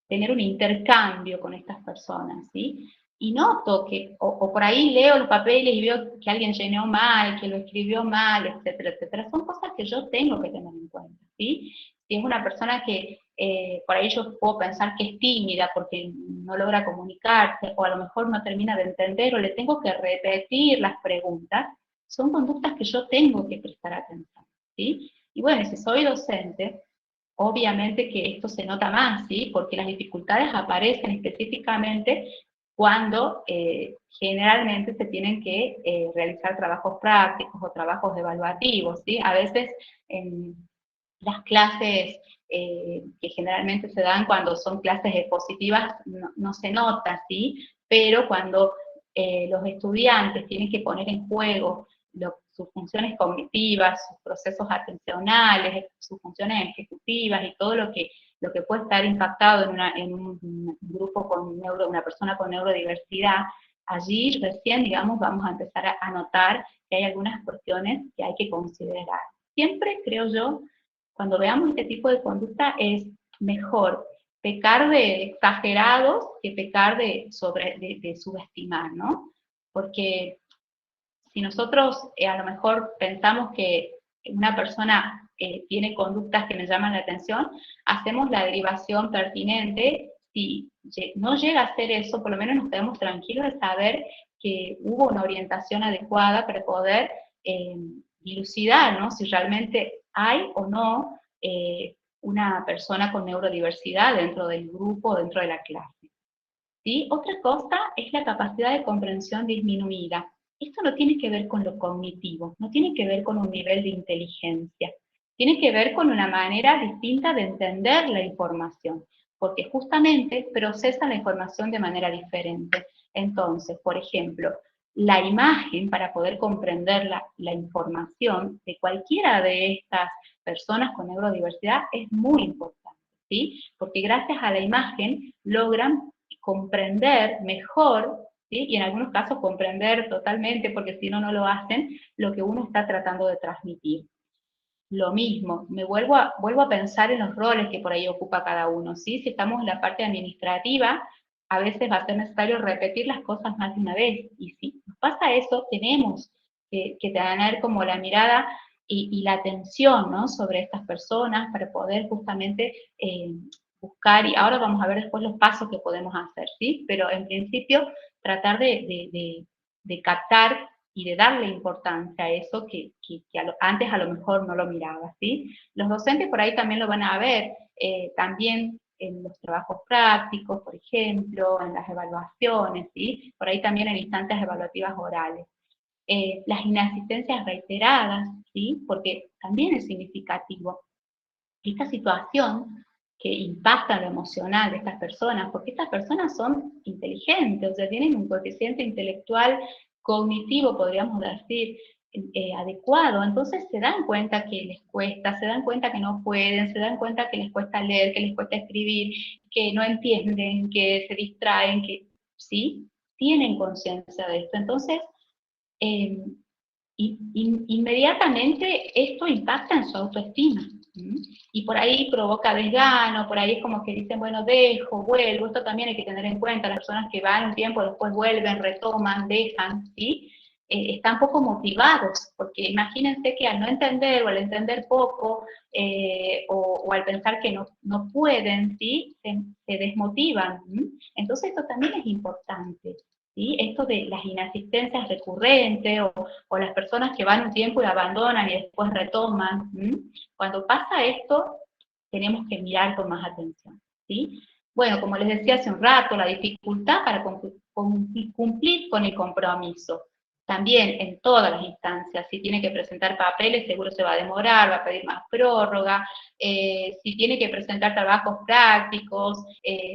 tener un intercambio con estas personas, ¿sí? Y noto que, o por ahí leo los papeles y veo que alguien llenó mal, que lo escribió mal, etcétera, etcétera. Son cosas que yo tengo que tener en cuenta, ¿sí? Si es una persona que por ahí yo puedo pensar que es tímida porque no logra comunicarse, o a lo mejor no termina de entender, o le tengo que repetir las preguntas, son conductas que yo tengo que prestar atención, ¿sí? Y bueno, si soy docente, obviamente que esto se nota más, ¿sí? Porque las dificultades aparecen específicamente cuando generalmente se tienen que realizar trabajos prácticos o trabajos evaluativos, ¿sí? A veces en las clases que generalmente se dan cuando son clases expositivas no se nota, ¿sí? Pero cuando los estudiantes tienen que poner en juego sus funciones cognitivas, sus procesos atencionales, sus funciones ejecutivas y todo lo que puede estar impactado en un grupo con una persona con neurodiversidad, allí recién, digamos, vamos a empezar a notar que hay algunas cuestiones que hay que considerar. Siempre, creo yo, cuando veamos este tipo de conducta es mejor pecar de exagerados que pecar de subestimar, ¿no? Porque si nosotros a lo mejor pensamos que una persona tiene conductas que me llaman la atención, hacemos la derivación pertinente. Si no llega a hacer eso, por lo menos nos quedamos tranquilos de saber que hubo una orientación adecuada para poder dilucidar, ¿no? Si realmente hay o no una persona con neurodiversidad dentro del grupo, dentro de la clase. ¿Sí? Otra cosa es la capacidad de comprensión disminuida. Esto no tiene que ver con lo cognitivo, no tiene que ver con un nivel de inteligencia, tiene que ver con una manera distinta de entender la información, porque justamente procesan la información de manera diferente. Entonces, por ejemplo, la imagen, para poder comprender la información de cualquiera de estas personas con neurodiversidad, es muy importante, ¿sí? Porque gracias a la imagen logran comprender mejor, ¿sí? Y en algunos casos comprender totalmente, porque si no, no lo hacen, lo que uno está tratando de transmitir. Lo mismo, me vuelvo a pensar en los roles que por ahí ocupa cada uno, ¿sí? Si estamos en la parte administrativa, a veces va a ser necesario repetir las cosas más de una vez, y si nos pasa eso, tenemos tener como la mirada y la atención, ¿no?, sobre estas personas para poder justamente buscar, y ahora vamos a ver después los pasos que podemos hacer, ¿sí? Pero en principio tratar de captar y de darle importancia a eso que antes a lo mejor no lo miraba, ¿sí? Los docentes por ahí también lo van a ver, también en los trabajos prácticos, por ejemplo, en las evaluaciones, ¿sí? Por ahí también en instancias evaluativas orales. Las inasistencias reiteradas, ¿sí? Porque también es significativo. Esta situación que impacta lo emocional de estas personas, porque estas personas son inteligentes, o sea, tienen un coeficiente intelectual cognitivo, podríamos decir, adecuado, entonces se dan cuenta que les cuesta, se dan cuenta que no pueden, se dan cuenta que les cuesta leer, que les cuesta escribir, que no entienden, que se distraen, que sí, tienen conciencia de esto. Entonces, inmediatamente esto impacta en su autoestima. Y por ahí provoca desgano, por ahí es como que dicen, bueno, dejo, vuelvo. Esto también hay que tener en cuenta, las personas que van un tiempo, después vuelven, retoman, dejan, ¿sí? Están poco motivados, porque imagínense que al no entender o al entender poco, o al pensar que no pueden, ¿sí? Se desmotivan. Entonces esto también es importante, ¿sí? Esto de las inasistencias recurrentes, o las personas que van un tiempo y abandonan y después retoman. Cuando pasa esto, tenemos que mirar con más atención, ¿sí? Bueno, como les decía hace un rato, la dificultad para cumplir con el compromiso. También en todas las instancias, si tiene que presentar papeles, seguro se va a demorar, va a pedir más prórroga, si tiene que presentar trabajos prácticos,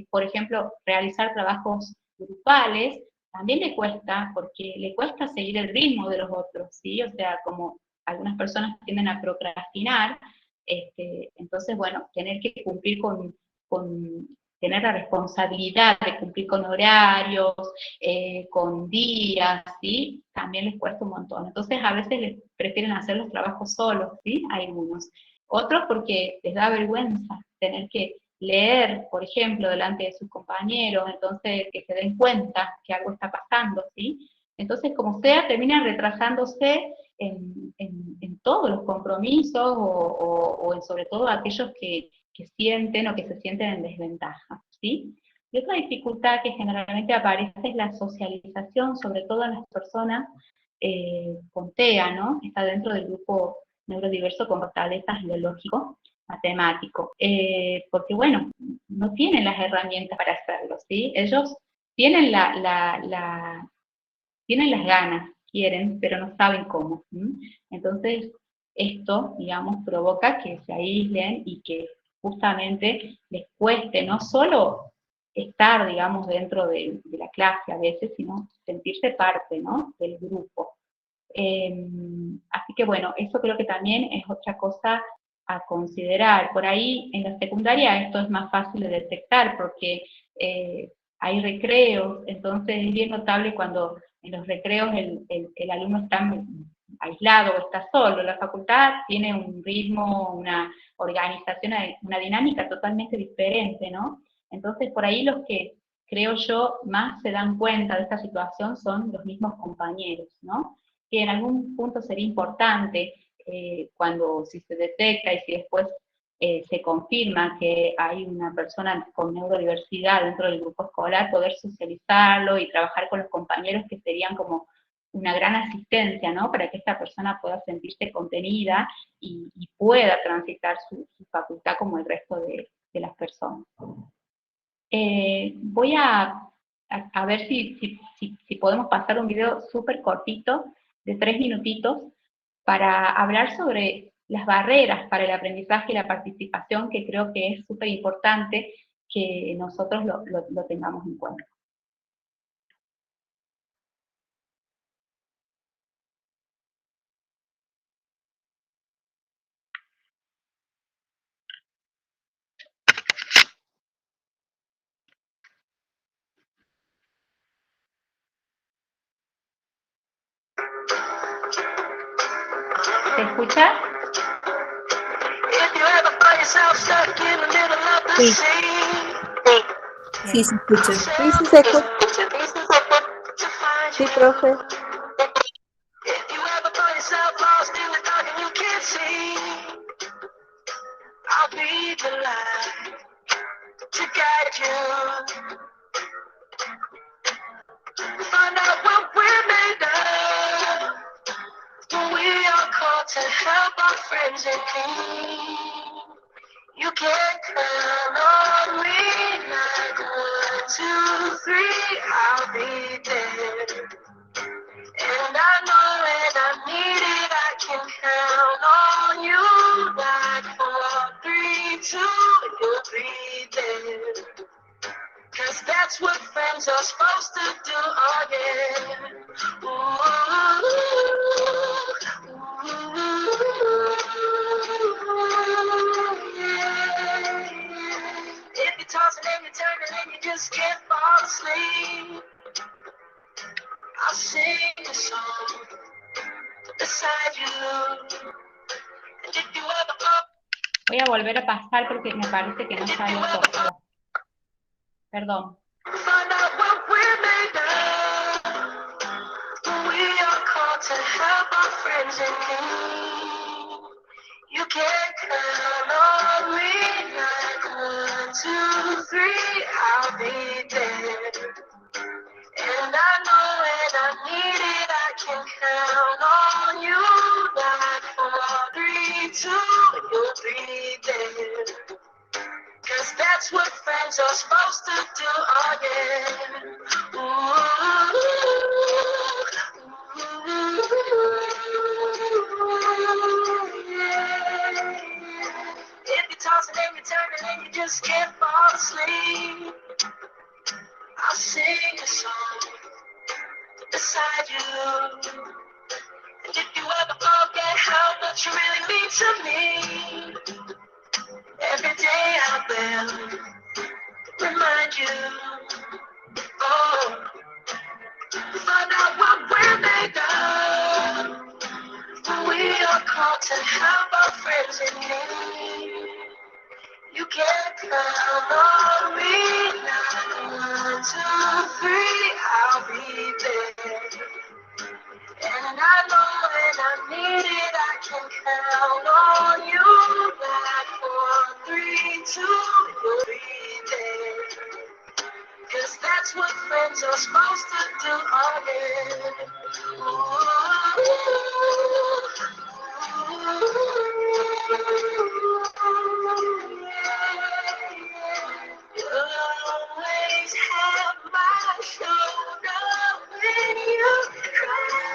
por ejemplo, realizar trabajos grupales, también le cuesta, porque le cuesta seguir el ritmo de los otros, ¿sí? O sea, como algunas personas tienden a procrastinar, entonces, bueno, tener que cumplir tener la responsabilidad de cumplir con horarios, con días, ¿sí? También les cuesta un montón. Entonces, a veces les prefieren hacer los trabajos solos, ¿sí? Hay algunos. Otros porque les da vergüenza tener que leer, por ejemplo, delante de sus compañeros, entonces que se den cuenta que algo está pasando, ¿sí? Entonces, como sea, terminan retrasándose en todos los compromisos o en sobre todo aquellos que sienten o que se sienten en desventaja, ¿sí? Y otra dificultad que generalmente aparece es la socialización, sobre todo en las personas con TEA, ¿no? Está dentro del grupo neurodiverso con fortalezas en lo lógico, matemático, porque bueno, no tienen las herramientas para hacerlo, ¿sí? Ellos tienen tienen las ganas, quieren, pero no saben cómo. Entonces, esto, digamos, provoca que se aíslen y que justamente les cueste no solo estar, digamos, dentro de la clase a veces, sino sentirse parte, ¿no?, del grupo. Así que bueno, eso creo que también es otra cosa a considerar. Por ahí en la secundaria esto es más fácil de detectar porque hay recreos, entonces es bien notable cuando en los recreos el alumno está aislado o está solo. La facultad tiene un ritmo, una organización, una dinámica totalmente diferente, ¿no? Entonces por ahí los que creo yo más se dan cuenta de esta situación son los mismos compañeros, ¿no? Que en algún punto sería importante cuando si se detecta y si después se confirma que hay una persona con neurodiversidad dentro del grupo escolar, poder socializarlo y trabajar con los compañeros que serían como una gran asistencia, ¿no? Para que esta persona pueda sentirse contenida y pueda transitar su facultad como el resto de las personas. Voy a ver si podemos pasar un video súper cortito, de 3 minutitos, para hablar sobre las barreras para el aprendizaje y la participación, que creo que es súper importante que nosotros lo tengamos en cuenta. ¿Se escucha? Sí. Sí, se escucha. Sí, sí se escucha. Sí, profe. yourself lost in the dark and you can't see, I'll be the light to guide you. Find out what we're made of, when we are called to help our friends in need. You can count on me, like 1, 2, 3, I'll be there. And I know when I need it, I can count on you. Like 4, 3, 2, you'll be there. 'Cause that's what friends are supposed to do, oh yeah. Ooh, yeah. If you're tossing and you're turning and you just can't fall asleep, I'll sing a song beside you. And if you ever Voy a volver a pasar porque me parece que no sale todo. Perdón. find out what we're made of, we are called to help our friends in need. You can count on me, like 1, 2, 3, I'll be there. And I know when I need it, I can count on you. Like 4, 3, 2, you'll be there. 'Cause that's what friends are supposed to do, oh yeah. Ooh, yeah. If you're tossing and you're turning and you just can't fall asleep, I'll sing a song beside you. And if you ever forget how much you really mean to me, every day I will remind you. Oh, find out what we're made of, we are called to help our friends in need. You can count on me, like 1, 2, 3, I'll be there. And I know when I need it, I can count on you. Like 4, 3, 2, you'll be there. 'Cause that's what friends are supposed to do, oh yeah. Ooh, yeah. You'll always have my shoulder when you cry.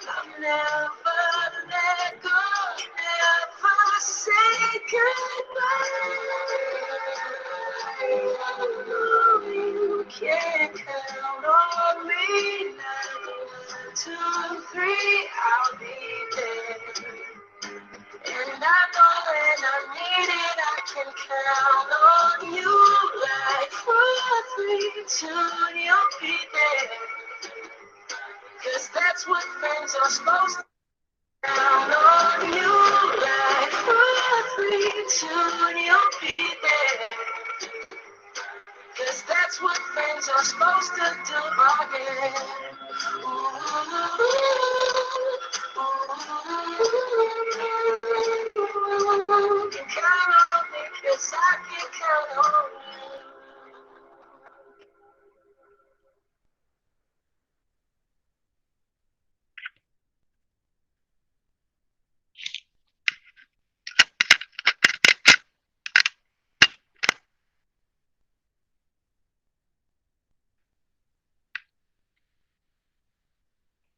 I'll never let go, never say goodbye. You can count on me, like 1, 2, 3, I'll be there. And I know when I need it, I can count on you. Like 4, 3, 2, you'll be there. 'Cause that's what friends are supposed to count on you. Like 4, 3, 2, you'll be there. 'Cause that's what friends are supposed to do, oh yeah. Ooh, you can count on me, 'cause I can count on you.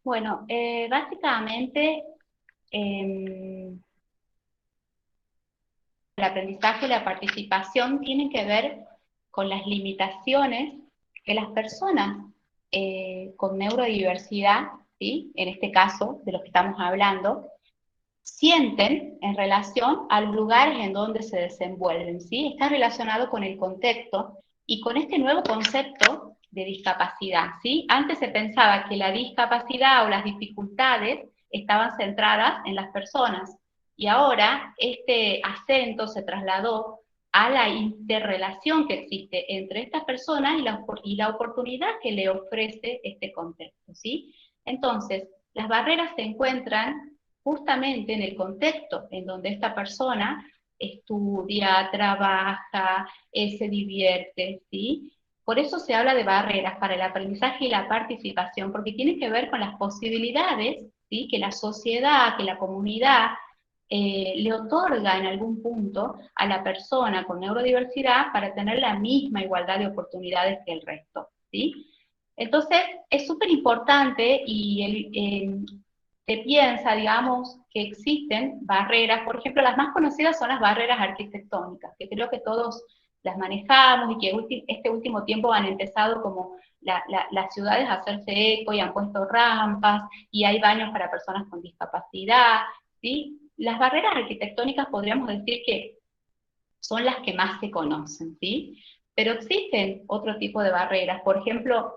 Bueno, básicamente el aprendizaje y la participación tienen que ver con las limitaciones que las personas con neurodiversidad, ¿sí?, en este caso de los que estamos hablando, sienten en relación a los lugares en donde se desenvuelven, ¿sí? Está relacionado con el contexto y con este nuevo concepto de discapacidad, ¿sí? Antes se pensaba que la discapacidad o las dificultades estaban centradas en las personas, y ahora este acento se trasladó a la interrelación que existe entre estas personas y la oportunidad que le ofrece este contexto, ¿sí? Entonces, las barreras se encuentran justamente en el contexto en donde esta persona estudia, trabaja, se divierte, ¿sí? Por eso se habla de barreras para el aprendizaje y la participación, porque tiene que ver con las posibilidades, ¿sí?, que la sociedad, que la comunidad le otorga en algún punto a la persona con neurodiversidad para tener la misma igualdad de oportunidades que el resto, ¿sí? Entonces, es súper importante y se piensa, digamos, que existen barreras, por ejemplo, las más conocidas son las barreras arquitectónicas, que creo que todos las manejamos y que este último tiempo han empezado como las ciudades a hacerse eco y han puesto rampas y hay baños para personas con discapacidad, ¿sí? Las barreras arquitectónicas podríamos decir que son las que más se conocen, ¿sí? Pero existen otro tipo de barreras, por ejemplo,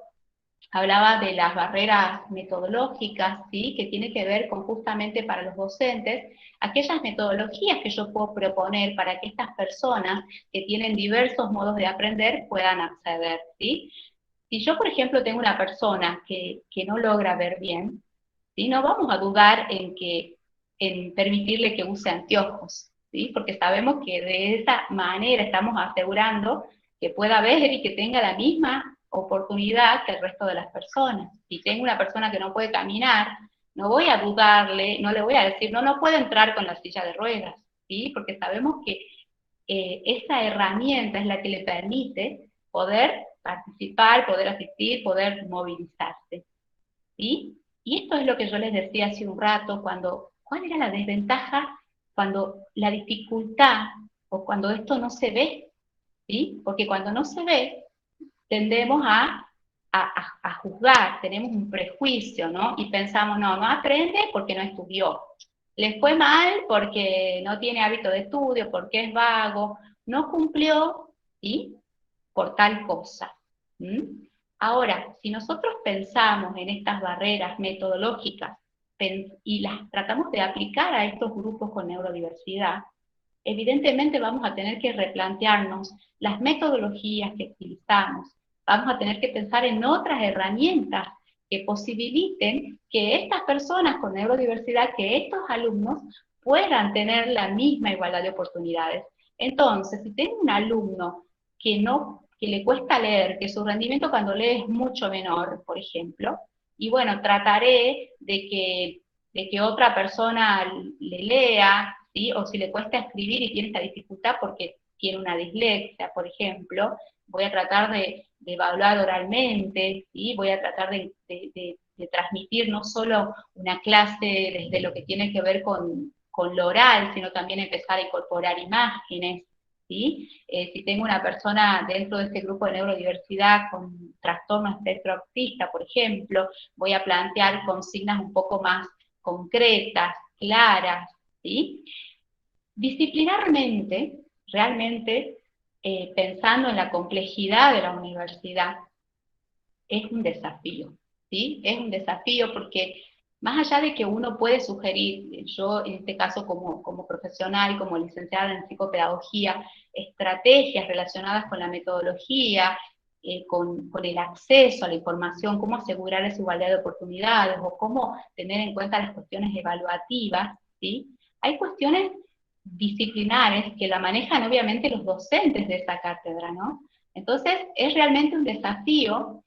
hablaba de las barreras metodológicas, ¿sí?, que tiene que ver con justamente para los docentes, aquellas metodologías que yo puedo proponer para que estas personas que tienen diversos modos de aprender puedan acceder, ¿sí? Si yo, por ejemplo, tengo una persona que no logra ver bien, ¿sí?, no vamos a dudar en permitirle que use anteojos, ¿sí?, porque sabemos que de esa manera estamos asegurando que pueda ver y que tenga la misma oportunidad que el resto de las personas. Si tengo una persona que no puede caminar, no voy a dudarle, no le voy a decir, no puede entrar con la silla de ruedas, ¿sí?, porque sabemos que esa herramienta es la que le permite poder participar, poder asistir, poder movilizarse, ¿sí? Y esto es lo que yo les decía hace un rato, ¿cuál era la desventaja cuando la dificultad o cuando esto no se ve? ¿Sí? Porque cuando no se ve, tendemos a juzgar, tenemos un prejuicio, ¿no? Y pensamos, no aprende porque no estudió. Le fue mal porque no tiene hábito de estudio, porque es vago, no cumplió, ¿sí?, por tal cosa. Ahora, si nosotros pensamos en estas barreras metodológicas y las tratamos de aplicar a estos grupos con neurodiversidad, evidentemente vamos a tener que replantearnos las metodologías que utilizamos, vamos a tener que pensar en otras herramientas que posibiliten que estas personas con neurodiversidad, que estos alumnos puedan tener la misma igualdad de oportunidades. Entonces, si tengo un alumno que le cuesta leer, que su rendimiento cuando lee es mucho menor, por ejemplo, y bueno, trataré de que otra persona le lea, ¿sí?, o si le cuesta escribir y tiene esta dificultad porque tiene una dislexia, por ejemplo, voy a tratar de evaluar oralmente, ¿sí?, voy a tratar de transmitir no solo una clase desde lo que tiene que ver con lo oral, sino también empezar a incorporar imágenes, ¿sí? Si tengo una persona dentro de este grupo de neurodiversidad con trastorno espectro autista, por ejemplo, voy a plantear consignas un poco más concretas, claras, ¿sí? Disciplinarmente, realmente, pensando en la complejidad de la universidad, es un desafío, ¿sí? Es un desafío porque más allá de que uno puede sugerir, yo en este caso como profesional, como licenciada en psicopedagogía, estrategias relacionadas con la metodología, con el acceso a la información, cómo asegurar esa igualdad de oportunidades, o cómo tener en cuenta las cuestiones evaluativas, ¿sí? Hay cuestiones disciplinares que la manejan obviamente los docentes de esa cátedra, ¿no? Entonces, es realmente un desafío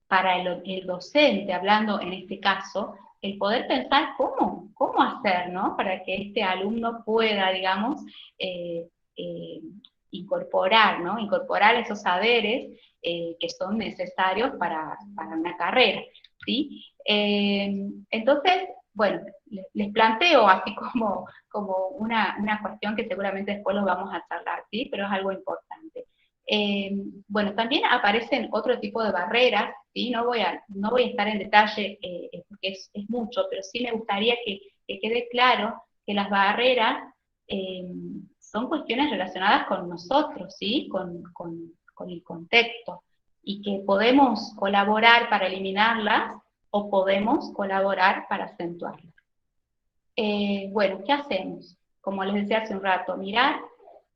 para el docente, hablando en este caso, el poder pensar cómo hacer, ¿no?, para que este alumno pueda, digamos, incorporar esos saberes que son necesarios para una carrera, ¿sí? Entonces, bueno, les planteo así como una cuestión que seguramente después lo vamos a charlar, ¿sí?, pero es algo importante. Bueno, también aparecen otro tipo de barreras, ¿sí? No voy a estar en detalle porque es mucho, pero sí me gustaría que quede claro que las barreras son cuestiones relacionadas con nosotros, ¿sí?, con el contexto, y que podemos colaborar para eliminarlas o podemos colaborar para acentuarlas. Bueno, ¿qué hacemos? Como les decía hace un rato, mirar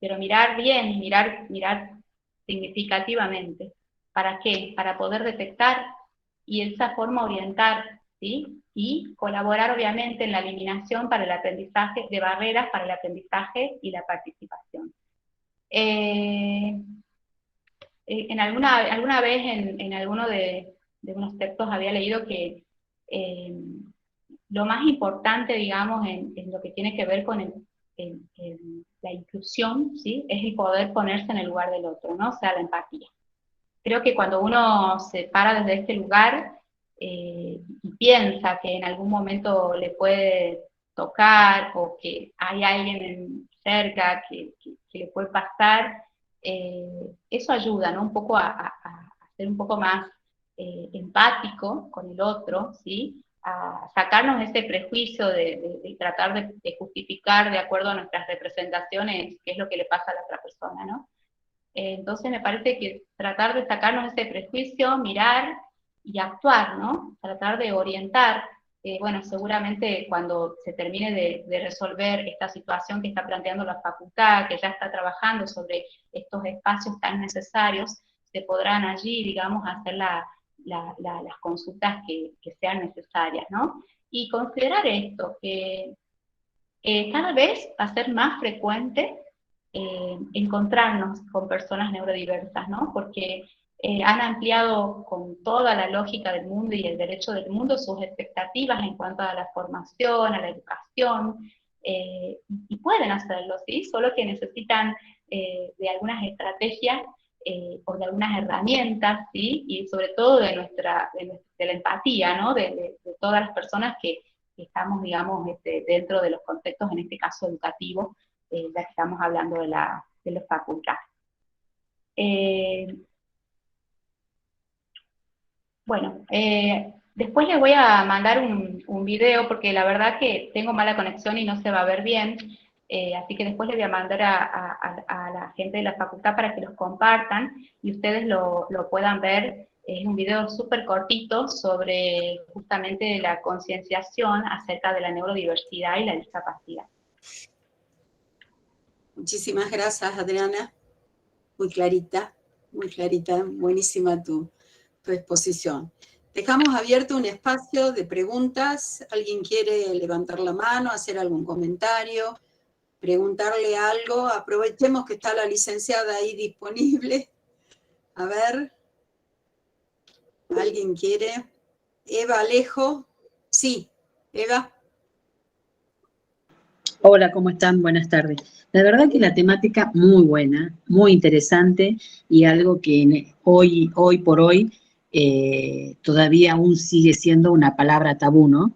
pero mirar bien, mirar significativamente. ¿Para qué? Para poder detectar y de esa forma orientar, ¿sí? Y colaborar obviamente en la eliminación para el aprendizaje, de barreras para el aprendizaje y la participación. En alguna vez en alguno de unos textos había leído que lo más importante, digamos, en lo que tiene que ver con la inclusión, ¿sí? Es el poder ponerse en el lugar del otro, ¿no? O sea, la empatía. Creo que cuando uno se para desde este lugar y piensa que en algún momento le puede tocar o que hay alguien cerca que le puede pasar, eso ayuda, ¿no? Un poco a ser un poco más empático con el otro, ¿sí? A sacarnos ese prejuicio de tratar de justificar de acuerdo a nuestras representaciones qué es lo que le pasa a la otra persona, ¿no? Entonces me parece que tratar de sacarnos ese prejuicio, mirar y actuar, ¿no? Tratar de orientar. Bueno, seguramente cuando se termine de resolver esta situación que está planteando la facultad, que ya está trabajando sobre estos espacios tan necesarios, se podrán allí, digamos, hacer las consultas que sean necesarias, ¿no? Y considerar esto, que cada vez va a ser más frecuente encontrarnos con personas neurodiversas, ¿no? Porque han ampliado con toda la lógica del mundo y el derecho del mundo sus expectativas en cuanto a la formación, a la educación, y pueden hacerlo, ¿sí? Solo que necesitan de algunas estrategias o de algunas herramientas, ¿sí? Y sobre todo de la empatía, ¿no? De todas las personas que estamos, digamos, dentro de los contextos, en este caso educativos, ya que estamos hablando de la facultad. Bueno, después les voy a mandar un video, porque la verdad que tengo mala conexión y no se va a ver bien, así que después les voy a mandar a la gente de la facultad para que los compartan y ustedes lo puedan ver. Es un video súper cortito sobre justamente la concienciación acerca de la neurodiversidad y la discapacidad. Muchísimas gracias, Adriana. Muy clarita, buenísima tu exposición. Dejamos abierto un espacio de preguntas. ¿Alguien quiere levantar la mano, hacer algún comentario, preguntarle algo? Aprovechemos que está la licenciada ahí disponible. A ver, ¿alguien quiere? Eva Alejo. Sí, Eva. Hola, ¿cómo están? Buenas tardes. La verdad que la temática muy buena, muy interesante y algo que hoy por hoy todavía aún sigue siendo una palabra tabú, ¿no?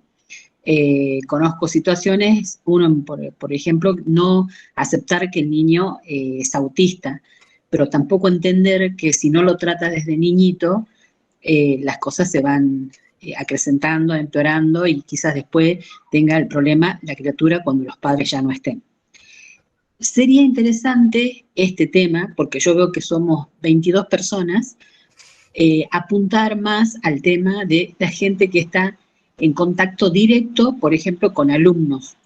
Conozco situaciones, uno, por ejemplo, no aceptar que el niño es autista, pero tampoco entender que si no lo trata desde niñito, las cosas se van acrecentando, empeorando y quizás después tenga el problema la criatura cuando los padres ya no estén. Sería interesante este tema, porque yo veo que somos 22 personas, apuntar más al tema de la gente que está en contacto directo, por ejemplo, con alumnos,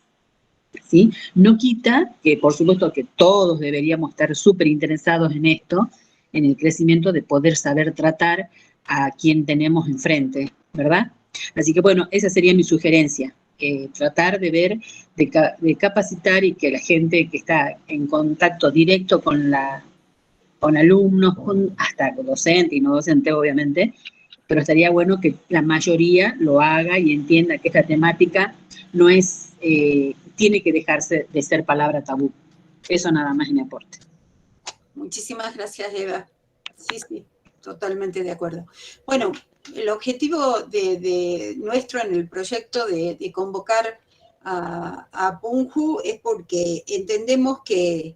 ¿sí? No quita que, por supuesto, que todos deberíamos estar súper interesados en esto, en el crecimiento de poder saber tratar a quien tenemos enfrente, ¿verdad? Así que, bueno, esa sería mi sugerencia, tratar de ver, de capacitar y que la gente que está en contacto directo con alumnos, hasta docente y no docente, obviamente, pero estaría bueno que la mayoría lo haga y entienda que esta temática no es, tiene que dejarse de ser palabra tabú. Eso nada más en mi aporte. Muchísimas gracias, Eva. Sí, totalmente de acuerdo. Bueno, el objetivo de nuestro en el proyecto de convocar a Punju es porque entendemos que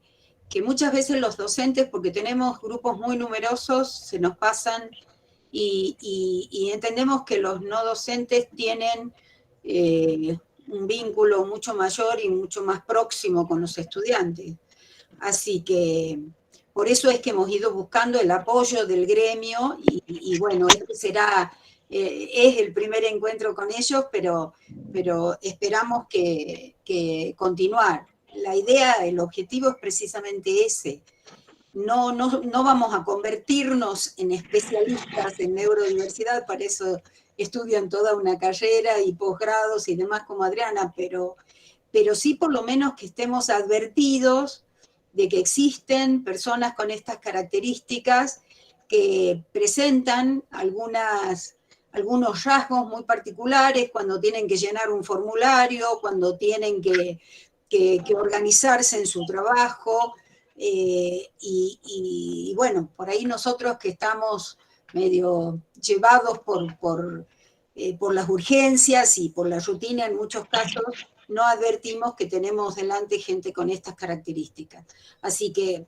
muchas veces los docentes, porque tenemos grupos muy numerosos, se nos pasan y entendemos que los no docentes tienen un vínculo mucho mayor y mucho más próximo con los estudiantes. Así que por eso es que hemos ido buscando el apoyo del gremio y bueno, este será, es el primer encuentro con ellos, pero esperamos que continuar. la idea, el objetivo es precisamente ese. No vamos a convertirnos en especialistas en neurodiversidad, para eso estudian toda una carrera y posgrados y demás como Adriana, pero sí por lo menos que estemos advertidos de que existen personas con estas características que presentan algunos rasgos muy particulares cuando tienen que llenar un formulario, cuando tienen que organizarse en su trabajo, y bueno, por ahí nosotros que estamos medio llevados por las urgencias y por la rutina en muchos casos, no advertimos que tenemos delante gente con estas características. Así que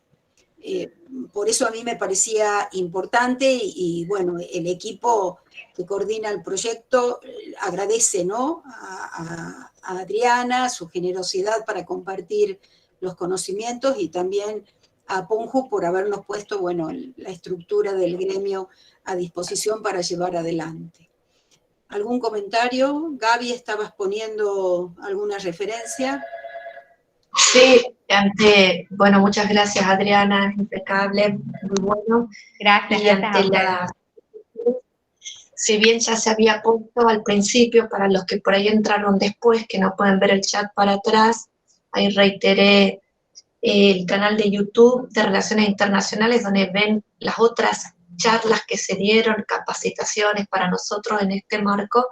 por eso a mí me parecía importante y bueno, el equipo que coordina el proyecto agradece, ¿no?, a Adriana su generosidad para compartir los conocimientos y también a Apunju por habernos puesto, bueno, la estructura del gremio a disposición para llevar adelante. ¿Algún comentario? Gaby, ¿estabas poniendo alguna referencia? Sí, bueno, muchas gracias Adriana, impecable, muy bueno. Gracias. Y si bien ya se había puesto al principio, para los que por ahí entraron después, que no pueden ver el chat para atrás, ahí reiteré el canal de YouTube de Relaciones Internacionales, donde ven las otras charlas que se dieron, capacitaciones para nosotros en este marco,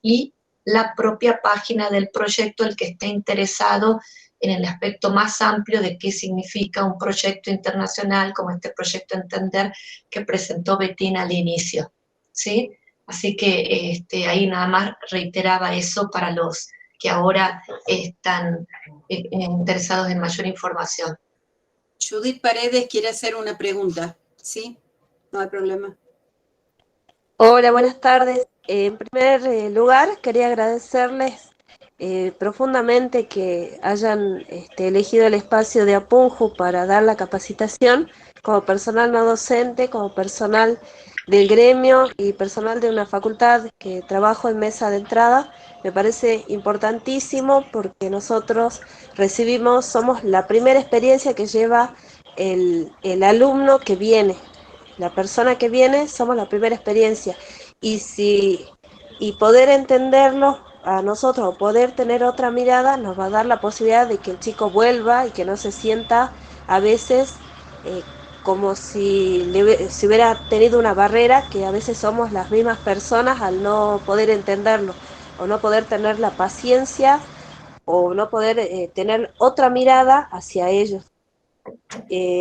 y la propia página del proyecto, el que esté interesado en el aspecto más amplio de qué significa un proyecto internacional, como este proyecto Entender que presentó Bettina al inicio, ¿sí? Así que ahí nada más reiteraba eso para los que ahora están interesados en mayor información. Judith Paredes quiere hacer una pregunta, ¿sí? No hay problema. Hola, buenas tardes. En primer lugar, quería agradecerles profundamente que hayan elegido el espacio de Apunju para dar la capacitación como personal no docente, como personal del gremio y personal de una facultad que trabajo en mesa de entrada. Me parece importantísimo porque nosotros somos la primera experiencia que lleva el alumno que viene. La persona que viene, somos la primera experiencia. Y poder entenderlo a nosotros, o poder tener otra mirada, nos va a dar la posibilidad de que el chico vuelva y que no se sienta a veces como si hubiera tenido una barrera, que a veces somos las mismas personas al no poder entenderlo, o no poder tener la paciencia, o no poder tener otra mirada hacia ellos.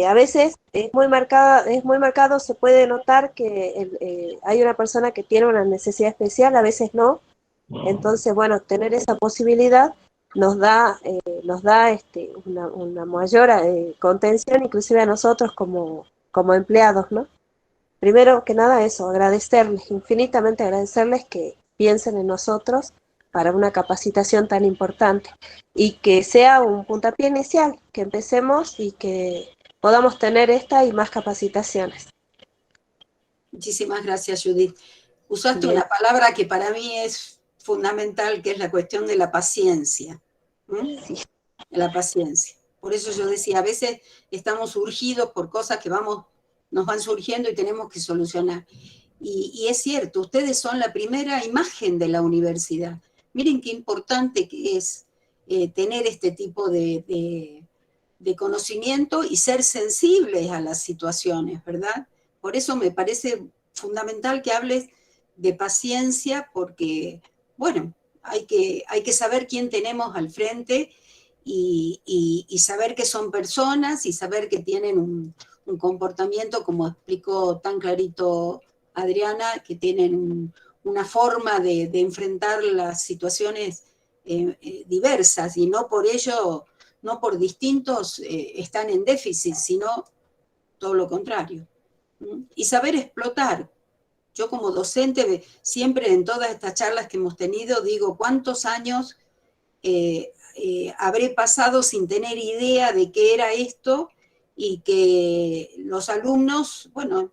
A veces es muy marcado, se puede notar que hay una persona que tiene una necesidad especial, a veces no. Entonces, bueno, tener esa posibilidad nos da una mayor contención, inclusive a nosotros como empleados, ¿no? Primero que nada eso, infinitamente agradecerles que piensen en nosotros para una capacitación tan importante y que sea un puntapié inicial, que empecemos y que podamos tener esta y más capacitaciones. Muchísimas gracias, Judith. Usaste Bien. una palabra que para mí es fundamental, que es la cuestión de la paciencia. Sí. La paciencia. Por eso yo decía, a veces estamos urgidos por cosas que nos van surgiendo y tenemos que solucionar. Y es cierto, ustedes son la primera imagen de la universidad. Miren qué importante que es tener este tipo de conocimiento y ser sensibles a las situaciones, ¿verdad? Por eso me parece fundamental que hables de paciencia, porque, bueno, hay que saber quién tenemos al frente y saber que son personas y saber que tienen un comportamiento, como explicó tan clarito Adriana, que tienen una forma de enfrentar las situaciones diversas, y no por ello, no por distintos están en déficit, sino todo lo contrario. Y saber explotar. Yo como docente, siempre en todas estas charlas que hemos tenido, digo, ¿cuántos años habré pasado sin tener idea de qué era esto? Y que los alumnos, bueno,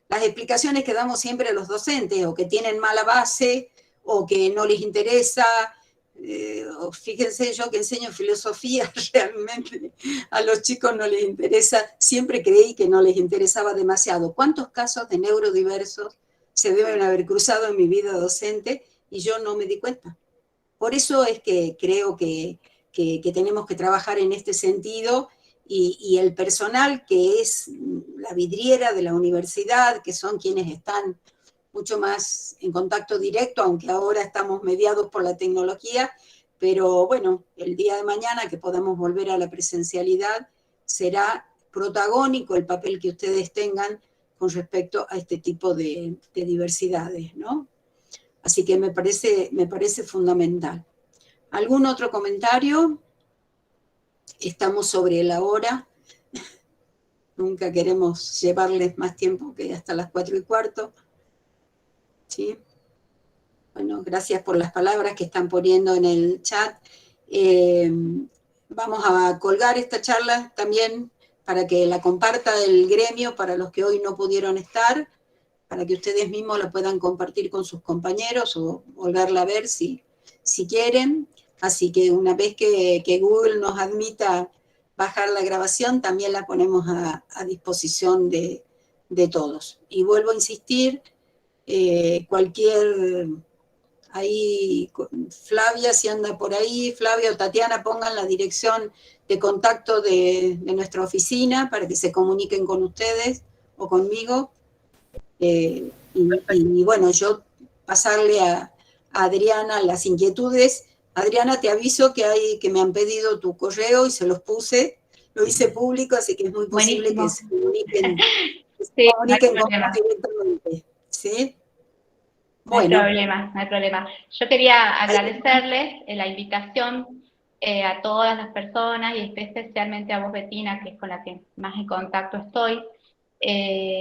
las explicaciones que damos siempre a los docentes, o que tienen mala base, o que no les interesa, Fíjense, yo que enseño filosofía, realmente a los chicos no les interesa, siempre creí que no les interesaba demasiado. ¿Cuántos casos de neurodiversos se deben haber cruzado en mi vida docente y yo no me di cuenta? Por eso es que creo que tenemos que trabajar en este sentido, y el personal que es la vidriera de la universidad, que son quienes están mucho más en contacto directo, aunque ahora estamos mediados por la tecnología, pero bueno, el día de mañana que podamos volver a la presencialidad, será protagónico el papel que ustedes tengan con respecto a este tipo de diversidades, ¿no? Así que me parece fundamental. ¿Algún otro comentario? Estamos sobre la hora. Nunca queremos llevarles más tiempo que hasta las 4:15. ¿Sí? Bueno, gracias por las palabras que están poniendo en el chat. Vamos a colgar esta charla también para que la comparta el gremio para los que hoy no pudieron estar, para que ustedes mismos la puedan compartir con sus compañeros o volverla a ver si quieren. Así que una vez que Google nos admita bajar la grabación, también la ponemos a disposición de todos. Y vuelvo a insistir, ahí, Flavia, si anda por ahí, Flavia o Tatiana, pongan la dirección de contacto de nuestra oficina para que se comuniquen con ustedes o conmigo. Y bueno, yo pasarle a Adriana las inquietudes. Adriana, te aviso que me han pedido tu correo y se los puse, lo hice público, así que es muy posible que se comuniquen, con vos directamente. ¿Sí? Bueno. No hay problema. Yo quería agradecerles la invitación a todas las personas y especialmente a vos, Bettina, que es con la que más en contacto estoy.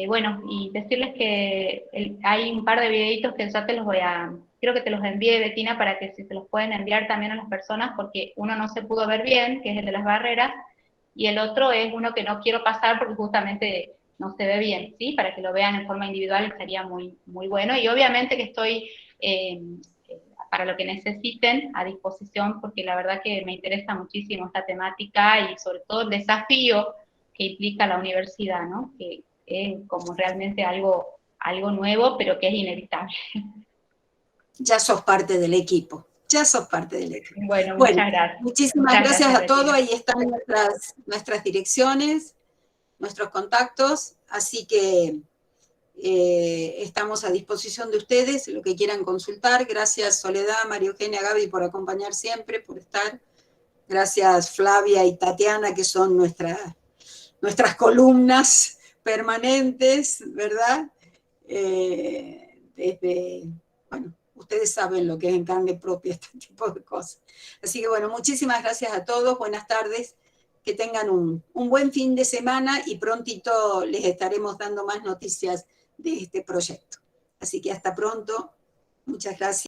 Bueno, y decirles que hay un par de videitos que ya quiero que te los envíe, Bettina, para que si se los pueden enviar también a las personas, porque uno no se pudo ver bien, que es el de las barreras, y el otro es uno que no quiero pasar porque justamente no se ve bien, ¿sí? Para que lo vean en forma individual estaría muy, muy bueno, y obviamente que estoy para lo que necesiten a disposición, porque la verdad que me interesa muchísimo esta temática y sobre todo el desafío que implica la universidad, ¿no? Que es como realmente algo nuevo, pero que es inevitable. Ya sos parte del equipo. Bueno, muchas gracias. Muchísimas gracias a todos. Ahí están nuestras direcciones, nuestros contactos, así que estamos a disposición de ustedes, lo que quieran consultar. Gracias Soledad, María Eugenia, Gaby por acompañar siempre, por estar. Gracias Flavia y Tatiana, que son nuestras columnas permanentes, ¿verdad? Bueno, ustedes saben lo que es en carne propia este tipo de cosas. Así que bueno, muchísimas gracias a todos, buenas tardes, que tengan un buen fin de semana y prontito les estaremos dando más noticias de este proyecto. Así que hasta pronto, muchas gracias.